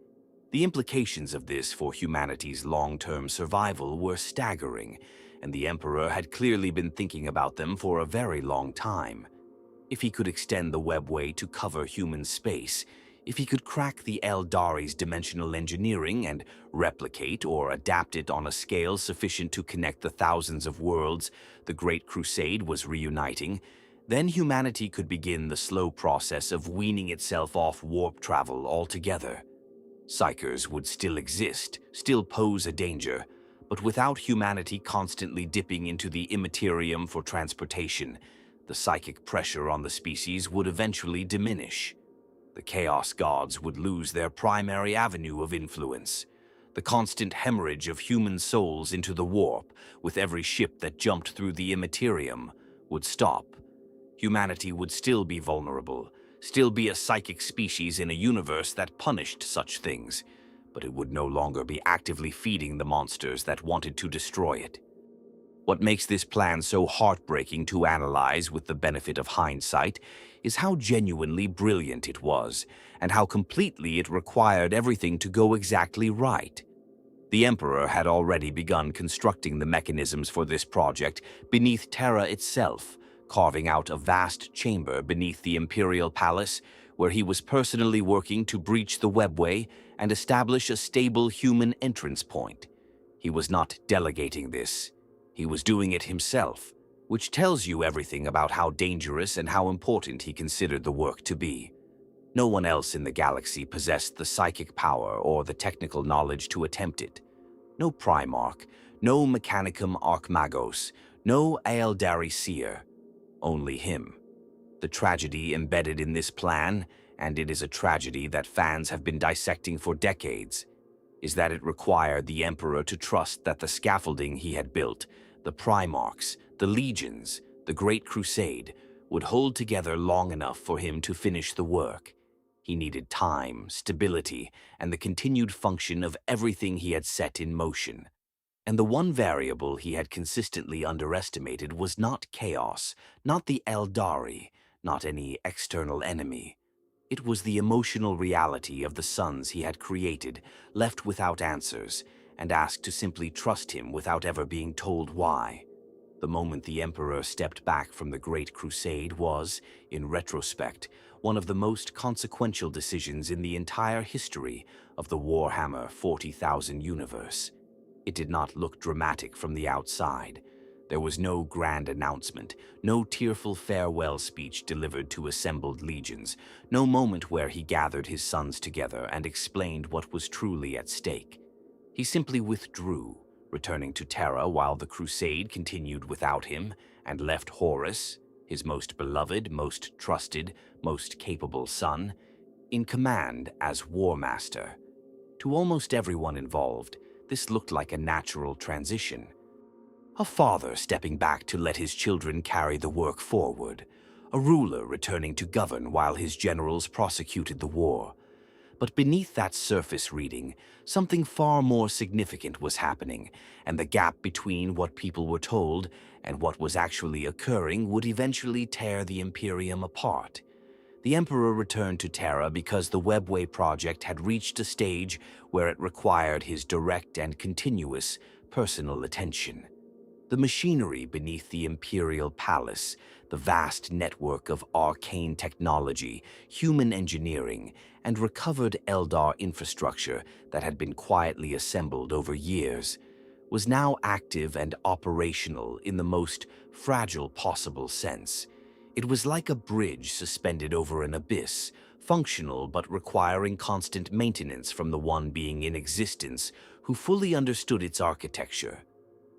The implications of this for humanity's long-term survival were staggering, and the Emperor had clearly been thinking about them for a very long time. If he could extend the Webway to cover human space, if he could crack the Eldari's dimensional engineering and replicate or adapt it on a scale sufficient to connect the thousands of worlds the Great Crusade was reuniting, then humanity could begin the slow process of weaning itself off warp travel altogether. Psychers would still exist, still pose a danger, but without humanity constantly dipping into the Imperium for transportation, the psychic pressure on the species would eventually diminish. The Chaos Gods would lose their primary avenue of influence. The constant hemorrhage of human souls into the warp, with every ship that jumped through the Imperium, would stop. Humanity would still be vulnerable, still be a psychic species in a universe that punished such things, but it would no longer be actively feeding the monsters that wanted to destroy it. What makes this plan so heartbreaking to analyze with the benefit of hindsight is how genuinely brilliant it was, and how completely it required everything to go exactly right. The Emperor had already begun constructing the mechanisms for this project beneath Terra itself, carving out a vast chamber beneath the Imperial Palace where he was personally working to breach the Webway and establish a stable human entrance point. He was not delegating this. He was doing it himself, which tells you everything about how dangerous and how important he considered the work to be. No one else in the galaxy possessed the psychic power or the technical knowledge to attempt it. No Primarch, no Mechanicum Archmagos, no Eldari Seer. Only him. The tragedy embedded in this plan, and it is a tragedy that fans have been dissecting for decades, is that it required the Emperor to trust that the scaffolding he had built, the Primarchs, the Legions, the Great Crusade, would hold together long enough for him to finish the work. He needed time, stability, and the continued function of everything he had set in motion. And the one variable he had consistently underestimated was not chaos, not the Eldari, not any external enemy. It was the emotional reality of the sons he had created, left without answers, and asked to simply trust him without ever being told why. The moment the Emperor stepped back from the Great Crusade was, in retrospect, one of the most consequential decisions in the entire history of the Warhammer 40,000 universe. It did not look dramatic from the outside. There was no grand announcement, no tearful farewell speech delivered to assembled legions, no moment where he gathered his sons together and explained what was truly at stake. He simply withdrew, returning to Terra while the Crusade continued without him, and left Horus, his most beloved, most trusted, most capable son, in command as War Master. To almost everyone involved, this looked like a natural transition. A father stepping back to let his children carry the work forward. A ruler returning to govern while his generals prosecuted the war. But beneath that surface reading, something far more significant was happening, and the gap between what people were told and what was actually occurring would eventually tear the Imperium apart. The Emperor returned to Terra because the Webway project had reached a stage where it required his direct and continuous personal attention. The machinery beneath the Imperial Palace, the vast network of arcane technology, human engineering, and recovered Eldar infrastructure that had been quietly assembled over years, was now active and operational in the most fragile possible sense. It was like a bridge suspended over an abyss, functional but requiring constant maintenance from the one being in existence who fully understood its architecture.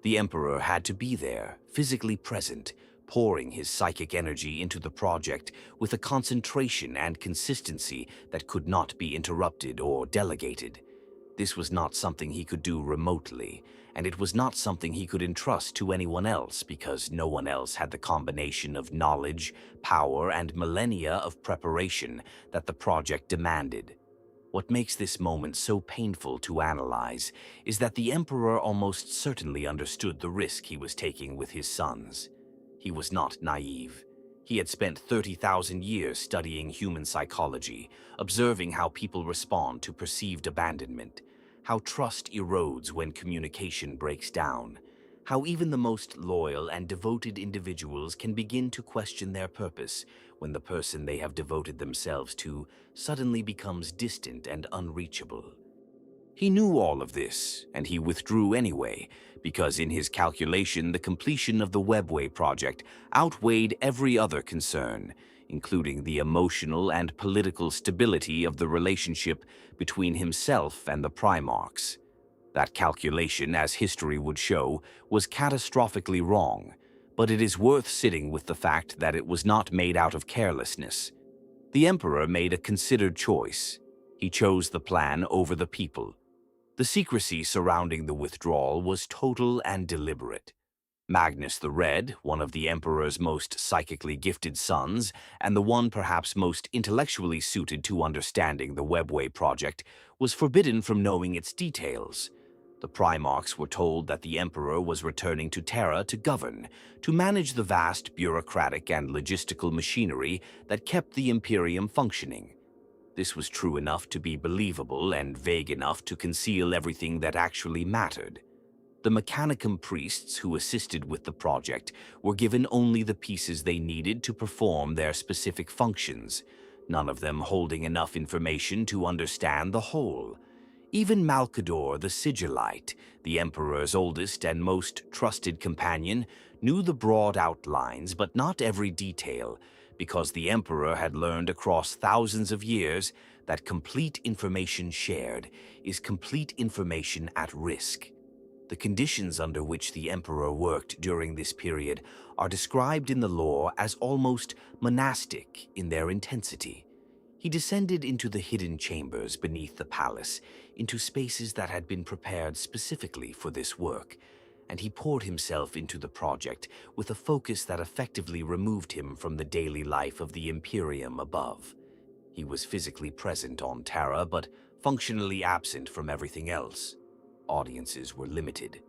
The Emperor had to be there, physically present, pouring his psychic energy into the project with a concentration and consistency that could not be interrupted or delegated. This was not something he could do remotely, and it was not something he could entrust to anyone else because no one else had the combination of knowledge, power, and millennia of preparation that the project demanded. What makes this moment so painful to analyze is that the Emperor almost certainly understood the risk he was taking with his sons. He was not naive. He had spent 30,000 years studying human psychology, observing how people respond to perceived abandonment, how trust erodes when communication breaks down, how even the most loyal and devoted individuals can begin to question their purpose when the person they have devoted themselves to suddenly becomes distant and unreachable. He knew all of this, and he withdrew anyway, because in his calculation the completion of the Webway project outweighed every other concern, including the emotional and political stability of the relationship between himself and the Primarchs. That calculation, as history would show, was catastrophically wrong, but it is worth sitting with the fact that it was not made out of carelessness. The Emperor made a considered choice. He chose the plan over the people. The secrecy surrounding the withdrawal was total and deliberate. Magnus the Red, one of the Emperor's most psychically gifted sons, and the one perhaps most intellectually suited to understanding the Webway project, was forbidden from knowing its details. The Primarchs were told that the Emperor was returning to Terra to govern, to manage the vast bureaucratic and logistical machinery that kept the Imperium functioning. This was true enough to be believable and vague enough to conceal everything that actually mattered. The Mechanicum priests who assisted with the project were given only the pieces they needed to perform their specific functions, none of them holding enough information to understand the whole. Even Malcador the Sigillite, the Emperor's oldest and most trusted companion, knew the broad outlines but not every detail, because the Emperor had learned across thousands of years that complete information shared is complete information at risk. The conditions under which the Emperor worked during this period are described in the lore as almost monastic in their intensity. He descended into the hidden chambers beneath the palace, into spaces that had been prepared specifically for this work, and he poured himself into the project with a focus that effectively removed him from the daily life of the Imperium above. He was physically present on Terra, but functionally absent from everything else. Audiences were limited.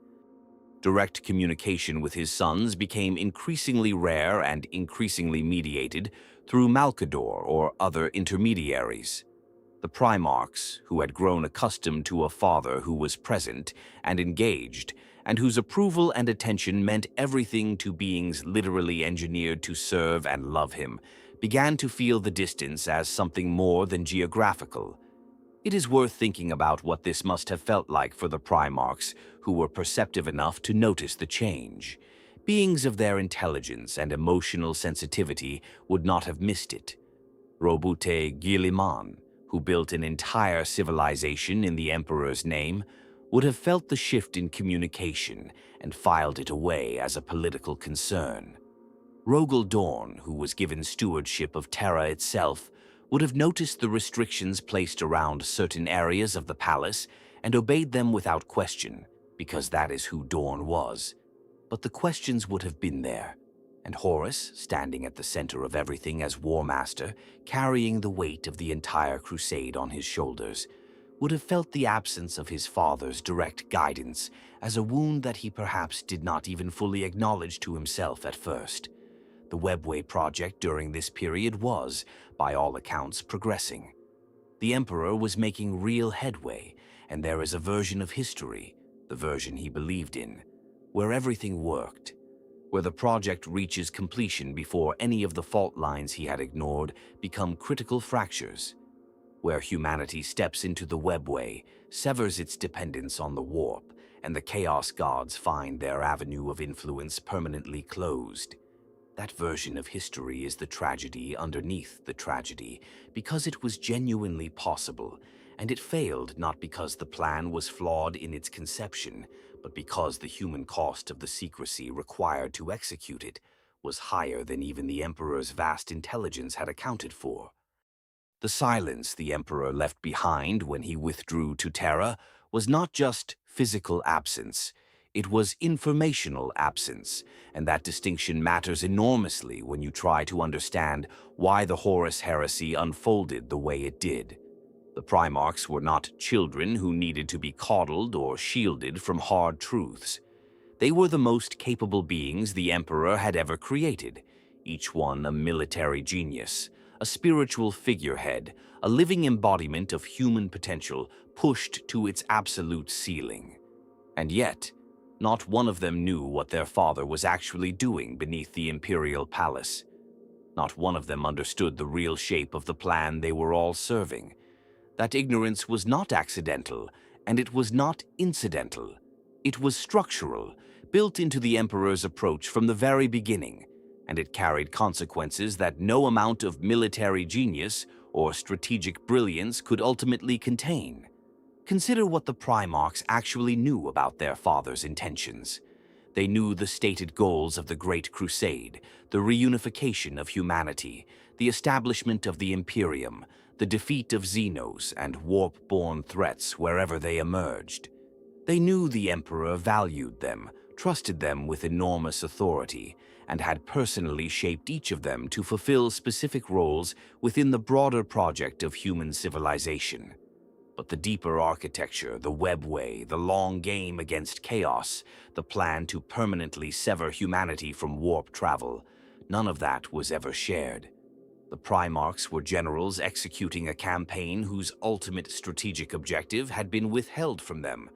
Direct communication with his sons became increasingly rare and increasingly mediated through Malcador or other intermediaries. The Primarchs, who had grown accustomed to a father who was present and engaged, and whose approval and attention meant everything to beings literally engineered to serve and love him, began to feel the distance as something more than geographical. It is worth thinking about what this must have felt like for the Primarchs, who were perceptive enough to notice the change. Beings of their intelligence and emotional sensitivity would not have missed it. Robute Guilliman, who built an entire civilization in the Emperor's name, would have felt the shift in communication and filed it away as a political concern. Rogel Dorn, who was given stewardship of Terra itself, would have noticed the restrictions placed around certain areas of the palace and obeyed them without question, because that is who Dorn was. But the questions would have been there, and Horus, standing at the center of everything as War Master, carrying the weight of the entire crusade on his shoulders, would have felt the absence of his father's direct guidance as a wound that he perhaps did not even fully acknowledge to himself at first. The Webway project during this period was, by all accounts, progressing. The Emperor was making real headway, and there is a version of history, the version he believed in, where everything worked, where the project reaches completion before any of the fault lines he had ignored become critical fractures, where humanity steps into the Webway, severs its dependence on the warp, and the Chaos Gods find their avenue of influence permanently closed. That version of history is the tragedy underneath the tragedy, because it was genuinely possible, and it failed not because the plan was flawed in its conception, but because the human cost of the secrecy required to execute it was higher than even the Emperor's vast intelligence had accounted for. The silence the Emperor left behind when he withdrew to Terra was not just physical absence, it was informational absence, and that distinction matters enormously when you try to understand why the Horus heresy unfolded the way it did. The Primarchs were not children who needed to be coddled or shielded from hard truths. They were the most capable beings the Emperor had ever created, each one a military genius, a spiritual figurehead, a living embodiment of human potential pushed to its absolute ceiling. And yet, not one of them knew what their father was actually doing beneath the Imperial Palace. Not one of them understood the real shape of the plan they were all serving. That ignorance was not accidental, and it was not incidental. It was structural, built into the Emperor's approach from the very beginning, and it carried consequences that no amount of military genius or strategic brilliance could ultimately contain. Consider what the Primarchs actually knew about their father's intentions. They knew the stated goals of the Great Crusade, the reunification of humanity, the establishment of the Imperium, the defeat of Xenos and warp-born threats wherever they emerged. They knew the Emperor valued them, trusted them with enormous authority, and had personally shaped each of them to fulfill specific roles within the broader project of human civilization. But the deeper architecture, the Webway, the long game against chaos, the plan to permanently sever humanity from warp travel, none of that was ever shared. The Primarchs were generals executing a campaign whose ultimate strategic objective had been withheld from them.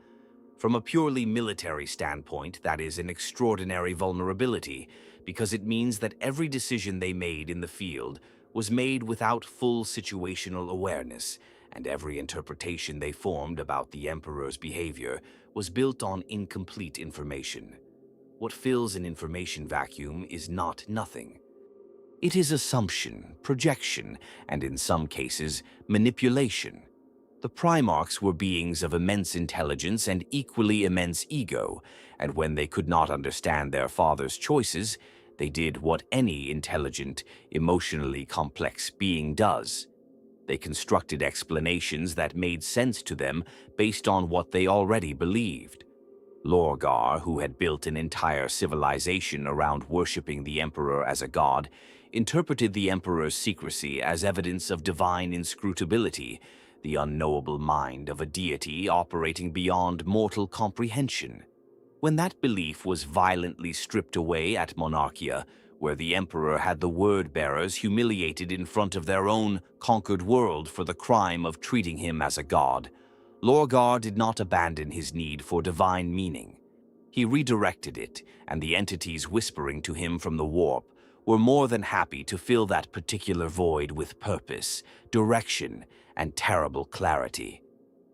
From a purely military standpoint, that is an extraordinary vulnerability, because it means that every decision they made in the field was made without full situational awareness, and every interpretation they formed about the Emperor's behavior was built on incomplete information. What fills an information vacuum is not nothing. It is assumption, projection, and in some cases, manipulation. The Primarchs were beings of immense intelligence and equally immense ego, and when they could not understand their father's choices, they did what any intelligent, emotionally complex being does. They constructed explanations that made sense to them based on what they already believed. Lorgar, who had built an entire civilization around worshipping the Emperor as a god, interpreted the Emperor's secrecy as evidence of divine inscrutability, the unknowable mind of a deity operating beyond mortal comprehension. When that belief was violently stripped away at Monarchia, where the Emperor had the word-bearers humiliated in front of their own conquered world for the crime of treating him as a god, Lorgar did not abandon his need for divine meaning. He redirected it, and the entities whispering to him from the warp were more than happy to fill that particular void with purpose, direction, and terrible clarity.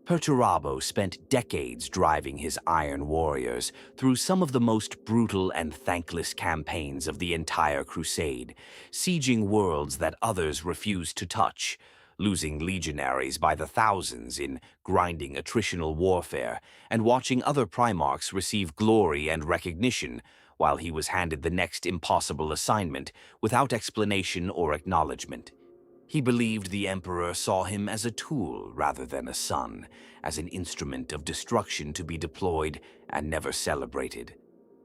Perturabo spent decades driving his Iron Warriors through some of the most brutal and thankless campaigns of the entire Crusade, sieging worlds that others refused to touch, losing legionaries by the thousands in grinding attritional warfare, and watching other Primarchs receive glory and recognition while he was handed the next impossible assignment without explanation or acknowledgement. He believed the Emperor saw him as a tool rather than a son, as an instrument of destruction to be deployed and never celebrated.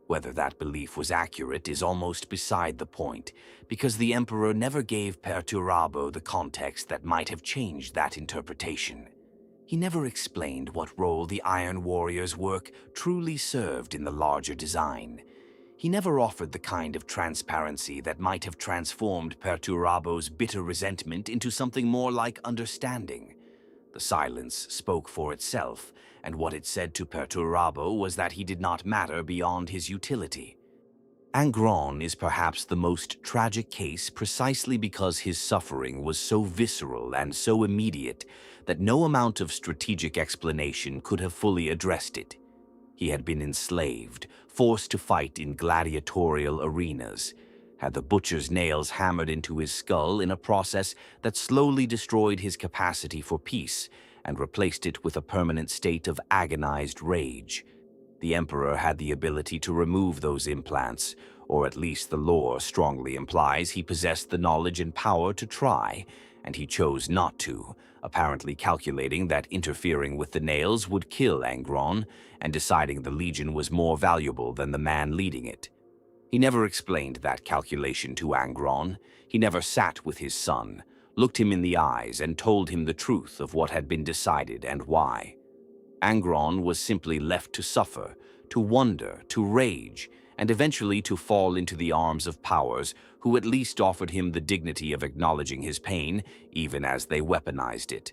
Whether that belief was accurate is almost beside the point, because the Emperor never gave Perturabo the context that might have changed that interpretation. He never explained what role the Iron Warriors' work truly served in the larger design. He never offered the kind of transparency that might have transformed Perturabo's bitter resentment into something more like understanding. The silence spoke for itself, and what it said to Perturabo was that he did not matter beyond his utility. Angron is perhaps the most tragic case precisely because his suffering was so visceral and so immediate that no amount of strategic explanation could have fully addressed it. He had been enslaved, forced to fight in gladiatorial arenas, had the butcher's nails hammered into his skull in a process that slowly destroyed his capacity for peace and replaced it with a permanent state of agonized rage. The Emperor had the ability to remove those implants, or at least the lore strongly implies he possessed the knowledge and power to try, and he chose not to, apparently calculating that interfering with the nails would kill Angron, and deciding the Legion was more valuable than the man leading it. He never explained that calculation to Angron. He never sat with his son, looked him in the eyes, and told him the truth of what had been decided and why. Angron was simply left to suffer, to wonder, to rage, and eventually to fall into the arms of powers who at least offered him the dignity of acknowledging his pain, even as they weaponized it.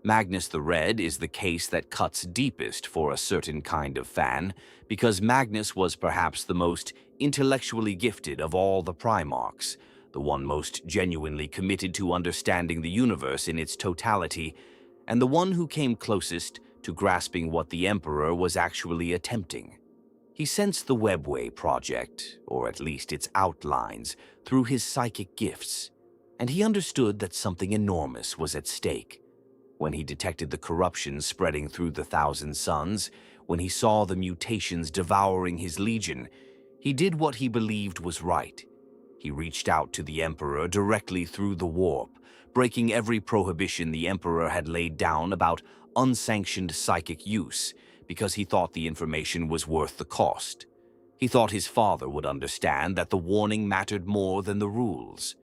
Magnus the Red is the case that cuts deepest for a certain kind of fan, because Magnus was perhaps the most intellectually gifted of all the Primarchs, the one most genuinely committed to understanding the universe in its totality, and the one who came closest to grasping what the Emperor was actually attempting. He sensed the Webway project, or at least its outlines, through his psychic gifts, and he understood that something enormous was at stake. When he detected the corruption spreading through the Thousand Suns, when he saw the mutations devouring his legion, he did what he believed was right. He reached out to the Emperor directly through the warp, breaking every prohibition the Emperor had laid down about unsanctioned psychic use, because he thought the information was worth the cost. He thought his father would understand that the warning mattered more than the rules.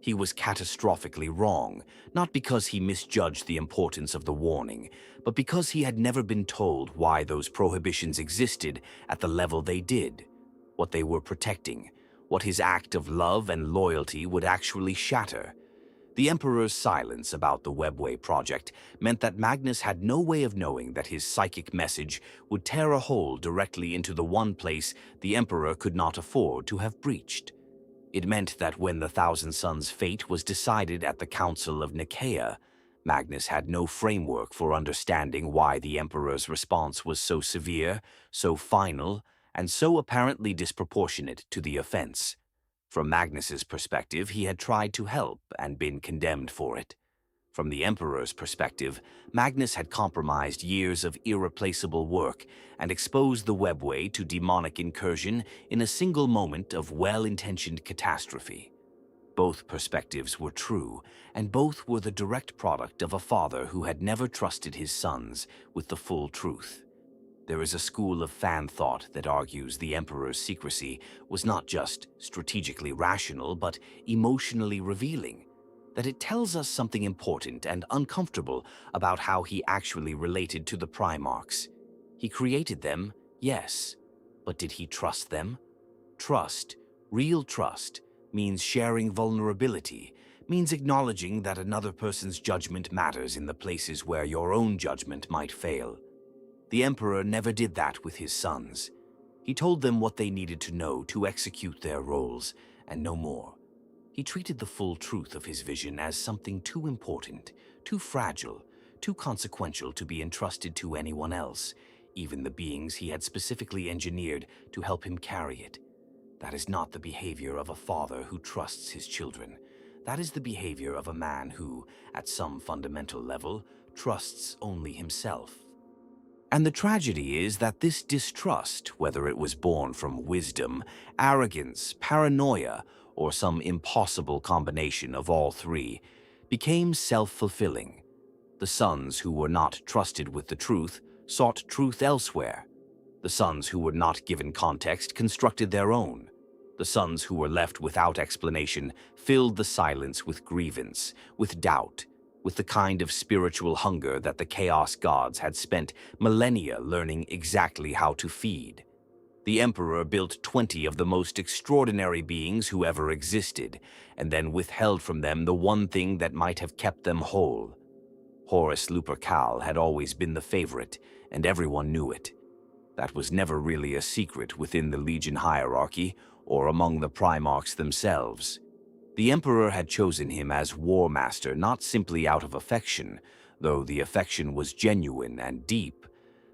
He was catastrophically wrong, not because he misjudged the importance of the warning, but because he had never been told why those prohibitions existed at the level they did, what they were protecting, what his act of love and loyalty would actually shatter. The Emperor's silence about the Webway project meant that Magnus had no way of knowing that his psychic message would tear a hole directly into the one place the Emperor could not afford to have breached. It meant that when the Thousand Suns' fate was decided at the Council of Nicaea, Magnus had no framework for understanding why the Emperor's response was so severe, so final, and so apparently disproportionate to the offense. From Magnus's perspective, he had tried to help and been condemned for it. From the Emperor's perspective, Magnus had compromised years of irreplaceable work and exposed the Webway to demonic incursion in a single moment of well-intentioned catastrophe. Both perspectives were true, and both were the direct product of a father who had never trusted his sons with the full truth. There is a school of fan thought that argues the Emperor's secrecy was not just strategically rational, but emotionally revealing, that it tells us something important and uncomfortable about how he actually related to the Primarchs. He created them, yes, but did he trust them? Trust, real trust, means sharing vulnerability, means acknowledging that another person's judgment matters in the places where your own judgment might fail. The Emperor never did that with his sons. He told them what they needed to know to execute their roles, and no more. He treated the full truth of his vision as something too important, too fragile, too consequential to be entrusted to anyone else, even the beings he had specifically engineered to help him carry it. That is not the behavior of a father who trusts his children. That is the behavior of a man who, at some fundamental level, trusts only himself. And the tragedy is that this distrust, whether it was born from wisdom, arrogance, paranoia, or some impossible combination of all three, became self-fulfilling. The sons who were not trusted with the truth sought truth elsewhere. The sons who were not given context constructed their own. The sons who were left without explanation filled the silence with grievance, with doubt, with the kind of spiritual hunger that the Chaos Gods had spent millennia learning exactly how to feed. The Emperor built 20 of the most extraordinary beings who ever existed, and then withheld from them the one thing that might have kept them whole. Horus Lupercal had always been the favorite, and everyone knew it. That was never really a secret within the Legion hierarchy or among the Primarchs themselves. The Emperor had chosen him as War Master not simply out of affection, though the affection was genuine and deep,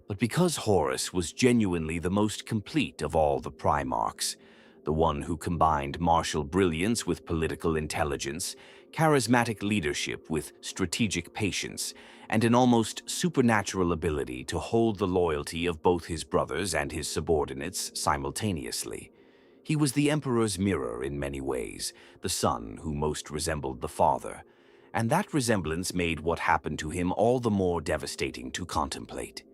but because Horus was genuinely the most complete of all the Primarchs, the one who combined martial brilliance with political intelligence, charismatic leadership with strategic patience, and an almost supernatural ability to hold the loyalty of both his brothers and his subordinates simultaneously. He was the Emperor's mirror in many ways, the son who most resembled the father, and that resemblance made what happened to him all the more devastating to contemplate.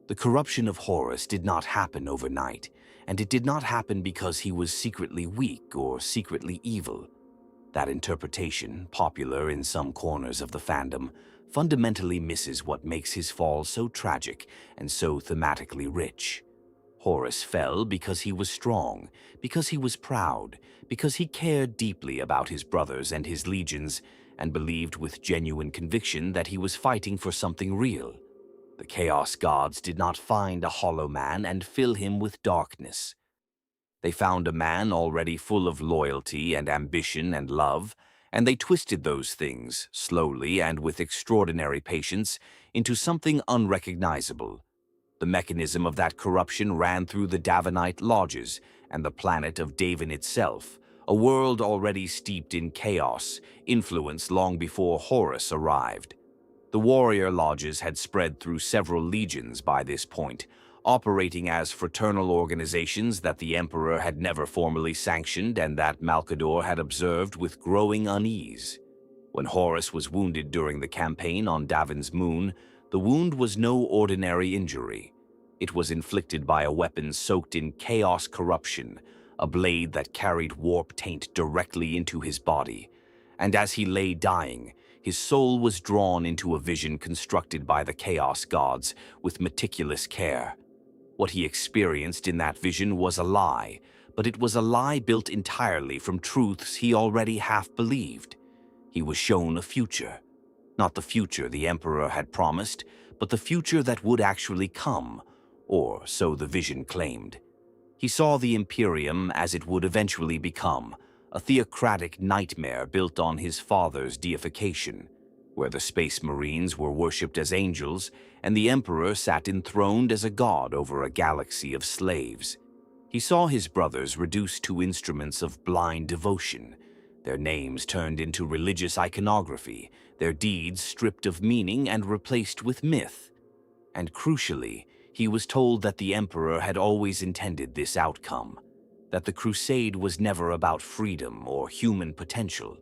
The corruption of Horus did not happen overnight, and it did not happen because he was secretly weak or secretly evil. That interpretation, popular in some corners of the fandom, fundamentally misses what makes his fall so tragic and so thematically rich. Horus fell because he was strong, because he was proud, because he cared deeply about his brothers and his legions, and believed with genuine conviction that he was fighting for something real. The Chaos Gods did not find a hollow man and fill him with darkness. They found a man already full of loyalty and ambition and love, and they twisted those things, slowly and with extraordinary patience, into something unrecognizable. The mechanism of that corruption ran through the Davanite lodges and the planet of Davin itself, a world already steeped in chaos, influenced long before Horus arrived. The warrior lodges had spread through several legions by this point, operating as fraternal organizations that the Emperor had never formally sanctioned and that Malkador had observed with growing unease. When Horus was wounded during the campaign on Davin's moon, the wound was no ordinary injury. It was inflicted by a weapon soaked in chaos corruption, a blade that carried warp taint directly into his body. And as he lay dying, his soul was drawn into a vision constructed by the Chaos Gods with meticulous care. What he experienced in that vision was a lie, but it was a lie built entirely from truths he already half believed. He was shown a future. Not the future the Emperor had promised, but the future that would actually come, or so the vision claimed. He saw the Imperium as it would eventually become, a theocratic nightmare built on his father's deification, where the Space Marines were worshipped as angels and the Emperor sat enthroned as a god over a galaxy of slaves. He saw his brothers reduced to instruments of blind devotion, their names turned into religious iconography, their deeds stripped of meaning and replaced with myth. And crucially, he was told that the Emperor had always intended this outcome, that the Crusade was never about freedom or human potential,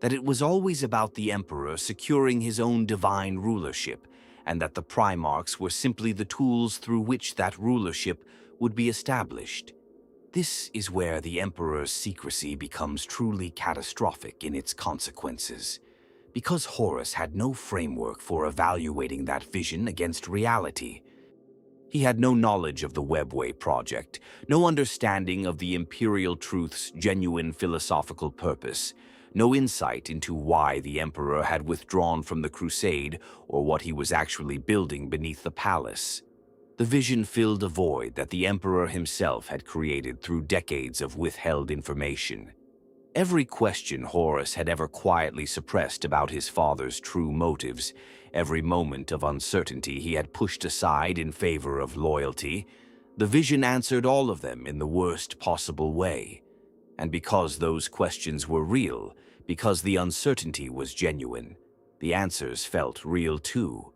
that it was always about the Emperor securing his own divine rulership, and that the Primarchs were simply the tools through which that rulership would be established. This is where the Emperor's secrecy becomes truly catastrophic in its consequences, because Horus had no framework for evaluating that vision against reality. He had no knowledge of the Webway project, no understanding of the Imperial Truth's genuine philosophical purpose, no insight into why the Emperor had withdrawn from the Crusade or what he was actually building beneath the palace. The vision filled a void that the Emperor himself had created through decades of withheld information. Every question Horus had ever quietly suppressed about his father's true motives, every moment of uncertainty he had pushed aside in favor of loyalty, the vision answered all of them in the worst possible way. And because those questions were real, because the uncertainty was genuine, the answers felt real too.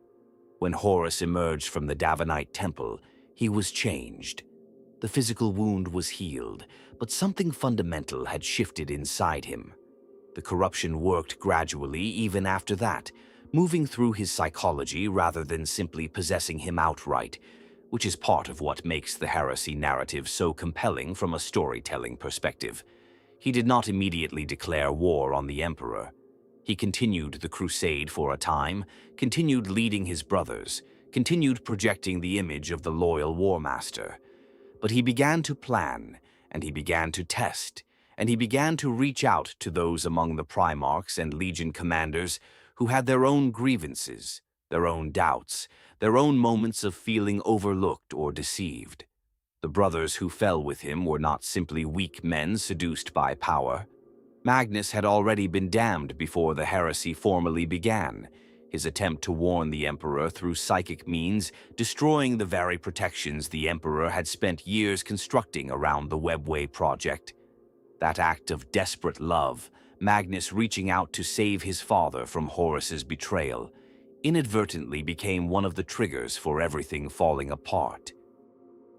When Horus emerged from the Davanite temple, he was changed. The physical wound was healed, but something fundamental had shifted inside him. The corruption worked gradually even after that, moving through his psychology rather than simply possessing him outright, which is part of what makes the heresy narrative so compelling from a storytelling perspective. He did not immediately declare war on the Emperor. He continued the crusade for a time, continued leading his brothers, continued projecting the image of the loyal war master. But he began to plan, and he began to test, and he began to reach out to those among the Primarchs and Legion commanders who had their own grievances, their own doubts, their own moments of feeling overlooked or deceived. The brothers who fell with him were not simply weak men seduced by power. Magnus had already been damned before the heresy formally began, his attempt to warn the Emperor through psychic means, destroying the very protections the Emperor had spent years constructing around the Webway project. That act of desperate love, Magnus reaching out to save his father from Horus's betrayal inadvertently became one of the triggers for everything falling apart.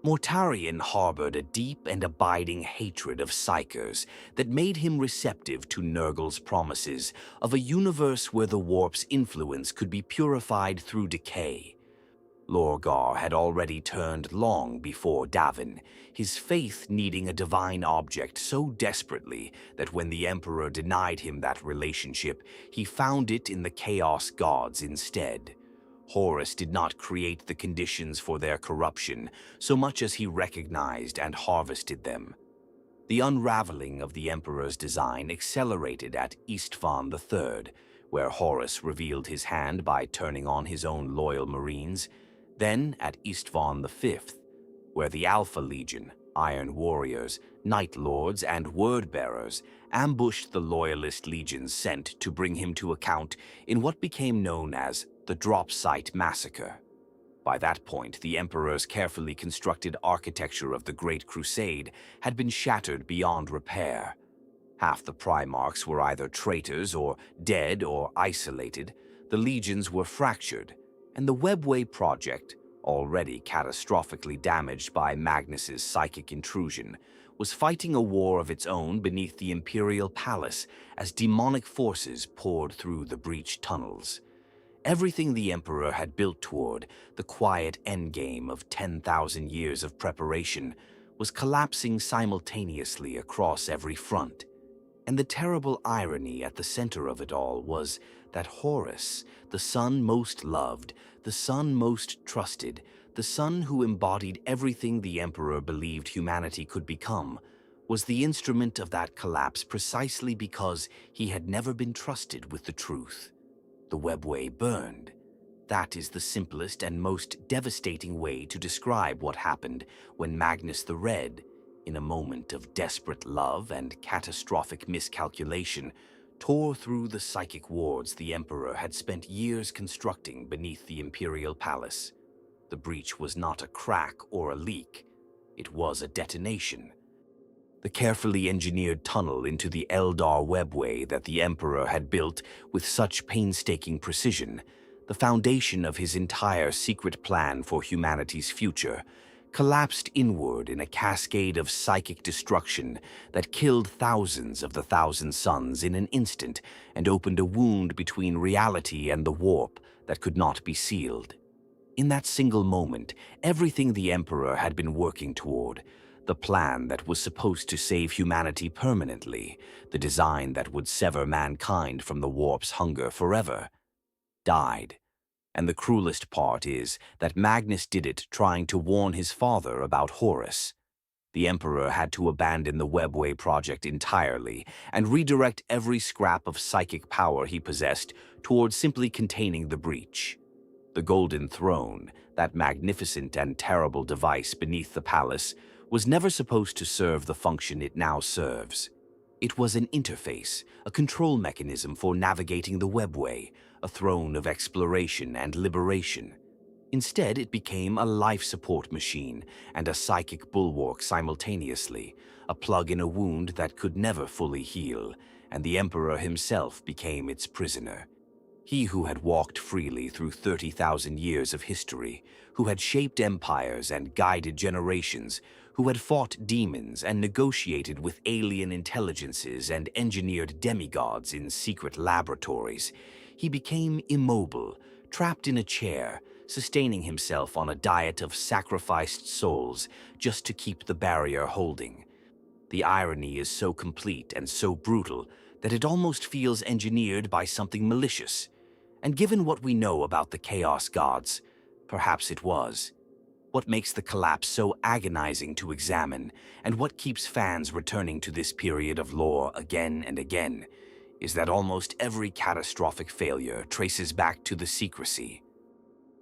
Mortarion harbored a deep and abiding hatred of Psykers that made him receptive to Nurgle's promises of a universe where the warp's influence could be purified through decay. Lorgar had already turned long before Davin, his faith needing a divine object so desperately that when the Emperor denied him that relationship, he found it in the Chaos Gods instead. Horus did not create the conditions for their corruption so much as he recognized and harvested them. The unraveling of the Emperor's design accelerated at Istvan III, where Horus revealed his hand by turning on his own loyal Marines, then at Istvan V, where the Alpha Legion, Iron Warriors, Night Lords, and Word-Bearers ambushed the Loyalist legions sent to bring him to account in what became known as the Drop Site Massacre. By that point, the Emperor's carefully constructed architecture of the Great Crusade had been shattered beyond repair. Half the Primarchs were either traitors or dead or isolated, the legions were fractured, and the Webway project, already catastrophically damaged by Magnus's psychic intrusion, was fighting a war of its own beneath the Imperial Palace as demonic forces poured through the breached tunnels. Everything the Emperor had built toward, the quiet endgame of 10,000 years of preparation, was collapsing simultaneously across every front. And the terrible irony at the center of it all was that Horus, the son most loved, the son most trusted, the son who embodied everything the Emperor believed humanity could become, was the instrument of that collapse precisely because he had never been trusted with the truth. The Webway burned. That is the simplest and most devastating way to describe what happened when Magnus the Red, in a moment of desperate love and catastrophic miscalculation, tore through the psychic wards the Emperor had spent years constructing beneath the Imperial Palace. The breach was not a crack or a leak. It was a detonation. The carefully engineered tunnel into the Eldar Webway that the Emperor had built with such painstaking precision, the foundation of his entire secret plan for humanity's future, collapsed inward in a cascade of psychic destruction that killed thousands of the Thousand Sons in an instant and opened a wound between reality and the warp that could not be sealed. In that single moment, everything the Emperor had been working toward, the plan that was supposed to save humanity permanently, the design that would sever mankind from the warp's hunger forever, died. And the cruelest part is that Magnus did it trying to warn his father about Horus. The Emperor had to abandon the Webway project entirely and redirect every scrap of psychic power he possessed towards simply containing the breach. The Golden Throne, that magnificent and terrible device beneath the palace, was never supposed to serve the function it now serves. It was an interface, a control mechanism for navigating the Webway, a throne of exploration and liberation. Instead, it became a life support machine and a psychic bulwark simultaneously, a plug in a wound that could never fully heal, and the Emperor himself became its prisoner. He who had walked freely through 30,000 years of history, who had shaped empires and guided generations, who had fought demons and negotiated with alien intelligences and engineered demigods in secret laboratories, he became immobile, trapped in a chair, sustaining himself on a diet of sacrificed souls just to keep the barrier holding. The irony is so complete and so brutal that it almost feels engineered by something malicious. And given what we know about the Chaos Gods, perhaps it was. What makes the collapse so agonizing to examine, and what keeps fans returning to this period of lore again and again, is that almost every catastrophic failure traces back to the secrecy.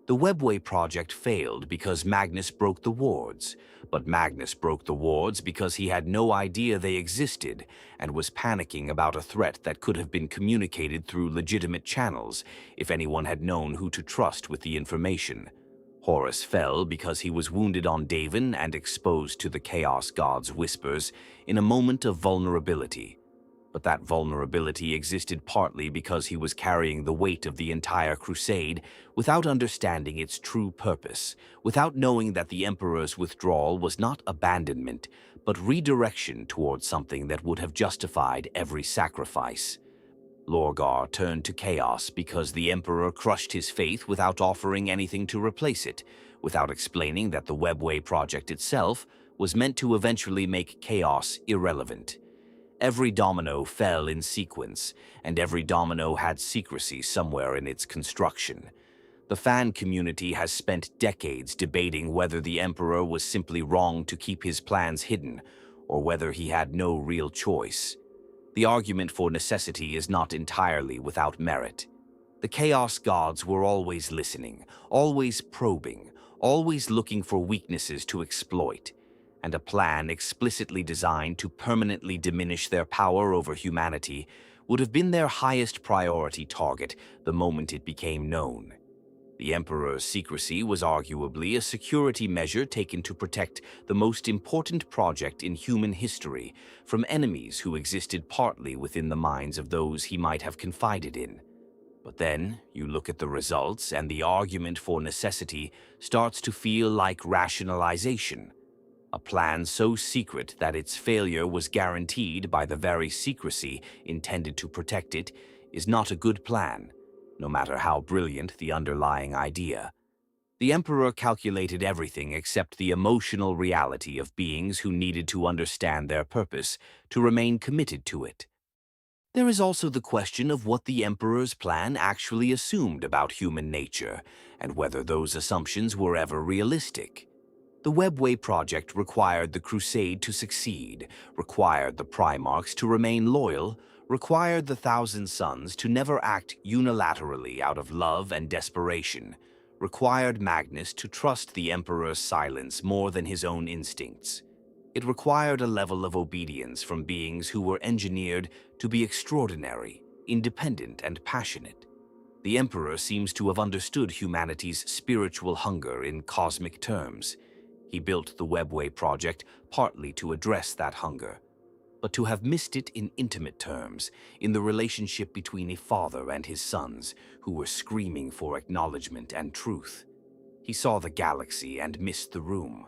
The Webway project failed because Magnus broke the wards, but Magnus broke the wards because he had no idea they existed and was panicking about a threat that could have been communicated through legitimate channels if anyone had known who to trust with the information. Horus fell because he was wounded on Davin and exposed to the Chaos God's whispers in a moment of vulnerability. But that vulnerability existed partly because he was carrying the weight of the entire crusade without understanding its true purpose, without knowing that the Emperor's withdrawal was not abandonment, but redirection towards something that would have justified every sacrifice. Lorgar turned to chaos because the Emperor crushed his faith without offering anything to replace it, without explaining that the Webway project itself was meant to eventually make chaos irrelevant. Every domino fell in sequence, and every domino had secrecy somewhere in its construction. The fan community has spent decades debating whether the Emperor was simply wrong to keep his plans hidden, or whether he had no real choice. The argument for necessity is not entirely without merit. The Chaos Gods were always listening, always probing, always looking for weaknesses to exploit, and a plan explicitly designed to permanently diminish their power over humanity would have been their highest priority target the moment it became known. The Emperor's secrecy was arguably a security measure taken to protect the most important project in human history from enemies who existed partly within the minds of those he might have confided in. But then, you look at the results and the argument for necessity starts to feel like rationalization. A plan so secret that its failure was guaranteed by the very secrecy intended to protect it is not a good plan, no matter how brilliant the underlying idea. The Emperor calculated everything except the emotional reality of beings who needed to understand their purpose to remain committed to it. There is also the question of what the Emperor's plan actually assumed about human nature, and whether those assumptions were ever realistic. The Webway project required the Crusade to succeed, required the Primarchs to remain loyal, required the Thousand Sons to never act unilaterally out of love and desperation, required Magnus to trust the Emperor's silence more than his own instincts. It required a level of obedience from beings who were engineered to be extraordinary, independent, and passionate. The Emperor seems to have understood humanity's spiritual hunger in cosmic terms. He built the Webway project partly to address that hunger, but to have missed it in intimate terms, in the relationship between a father and his sons, who were screaming for acknowledgement and truth. He saw the galaxy and missed the room.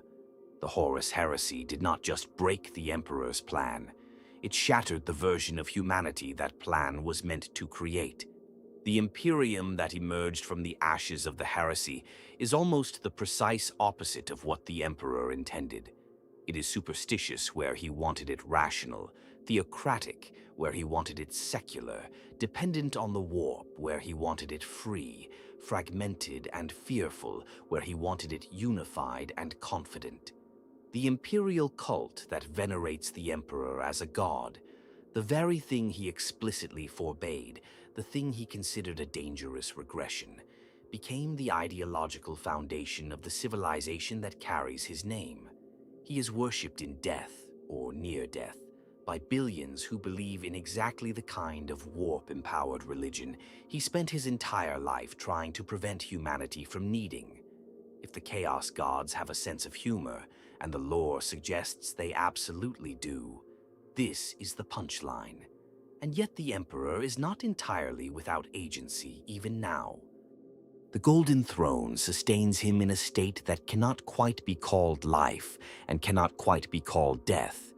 The Horus heresy did not just break the Emperor's plan, it shattered the version of humanity that plan was meant to create. The Imperium that emerged from the ashes of the heresy is almost the precise opposite of what the Emperor intended. It is superstitious where he wanted it rational, theocratic where he wanted it secular, dependent on the warp where he wanted it free, fragmented and fearful where he wanted it unified and confident. The imperial cult that venerates the Emperor as a god, the very thing he explicitly forbade, the thing he considered a dangerous regression, became the ideological foundation of the civilization that carries his name. He is worshipped in death, or near death, by billions who believe in exactly the kind of warp-empowered religion he spent his entire life trying to prevent humanity from needing. If the Chaos Gods have a sense of humor, and the lore suggests they absolutely do, this is the punchline. And yet the Emperor is not entirely without agency even now. The Golden Throne sustains him in a state that cannot quite be called life and cannot quite be called death.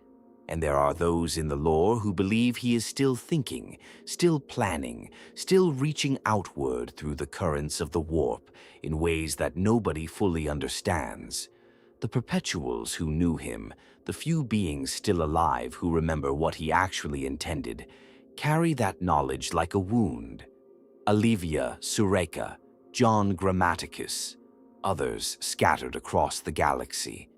And there are those in the lore who believe he is still thinking, still planning, still reaching outward through the currents of the warp in ways that nobody fully understands. The Perpetuals who knew him, the few beings still alive who remember what he actually intended, carry that knowledge like a wound. Olivia Sureka, John Grammaticus, others scattered across the galaxy.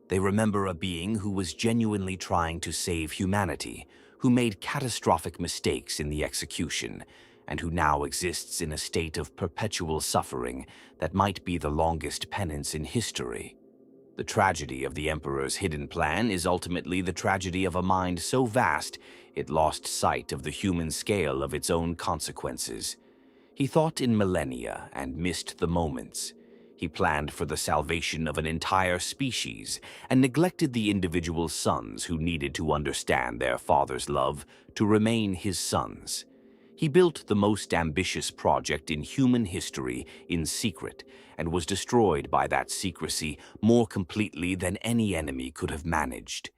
They remember a being who was genuinely trying to save humanity, who made catastrophic mistakes in the execution, and who now exists in a state of perpetual suffering that might be the longest penance in history. The tragedy of the Emperor's hidden plan is ultimately the tragedy of a mind so vast it lost sight of the human scale of its own consequences. He thought in millennia and missed the moments. He planned for the salvation of an entire species and neglected the individual sons who needed to understand their father's love to remain his sons. He built the most ambitious project in human history in secret and was destroyed by that secrecy more completely than any enemy could have managed.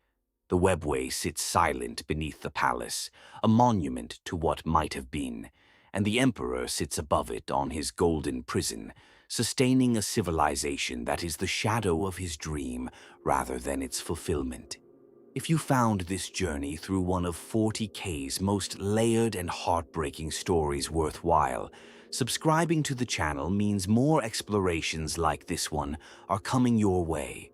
The Webway sits silent beneath the palace, a monument to what might have been, and the Emperor sits above it on his golden prison, sustaining a civilization that is the shadow of his dream rather than its fulfillment. If you found this journey through one of 40k's most layered and heartbreaking stories worthwhile, subscribing to the channel means more explorations like this one are coming your way.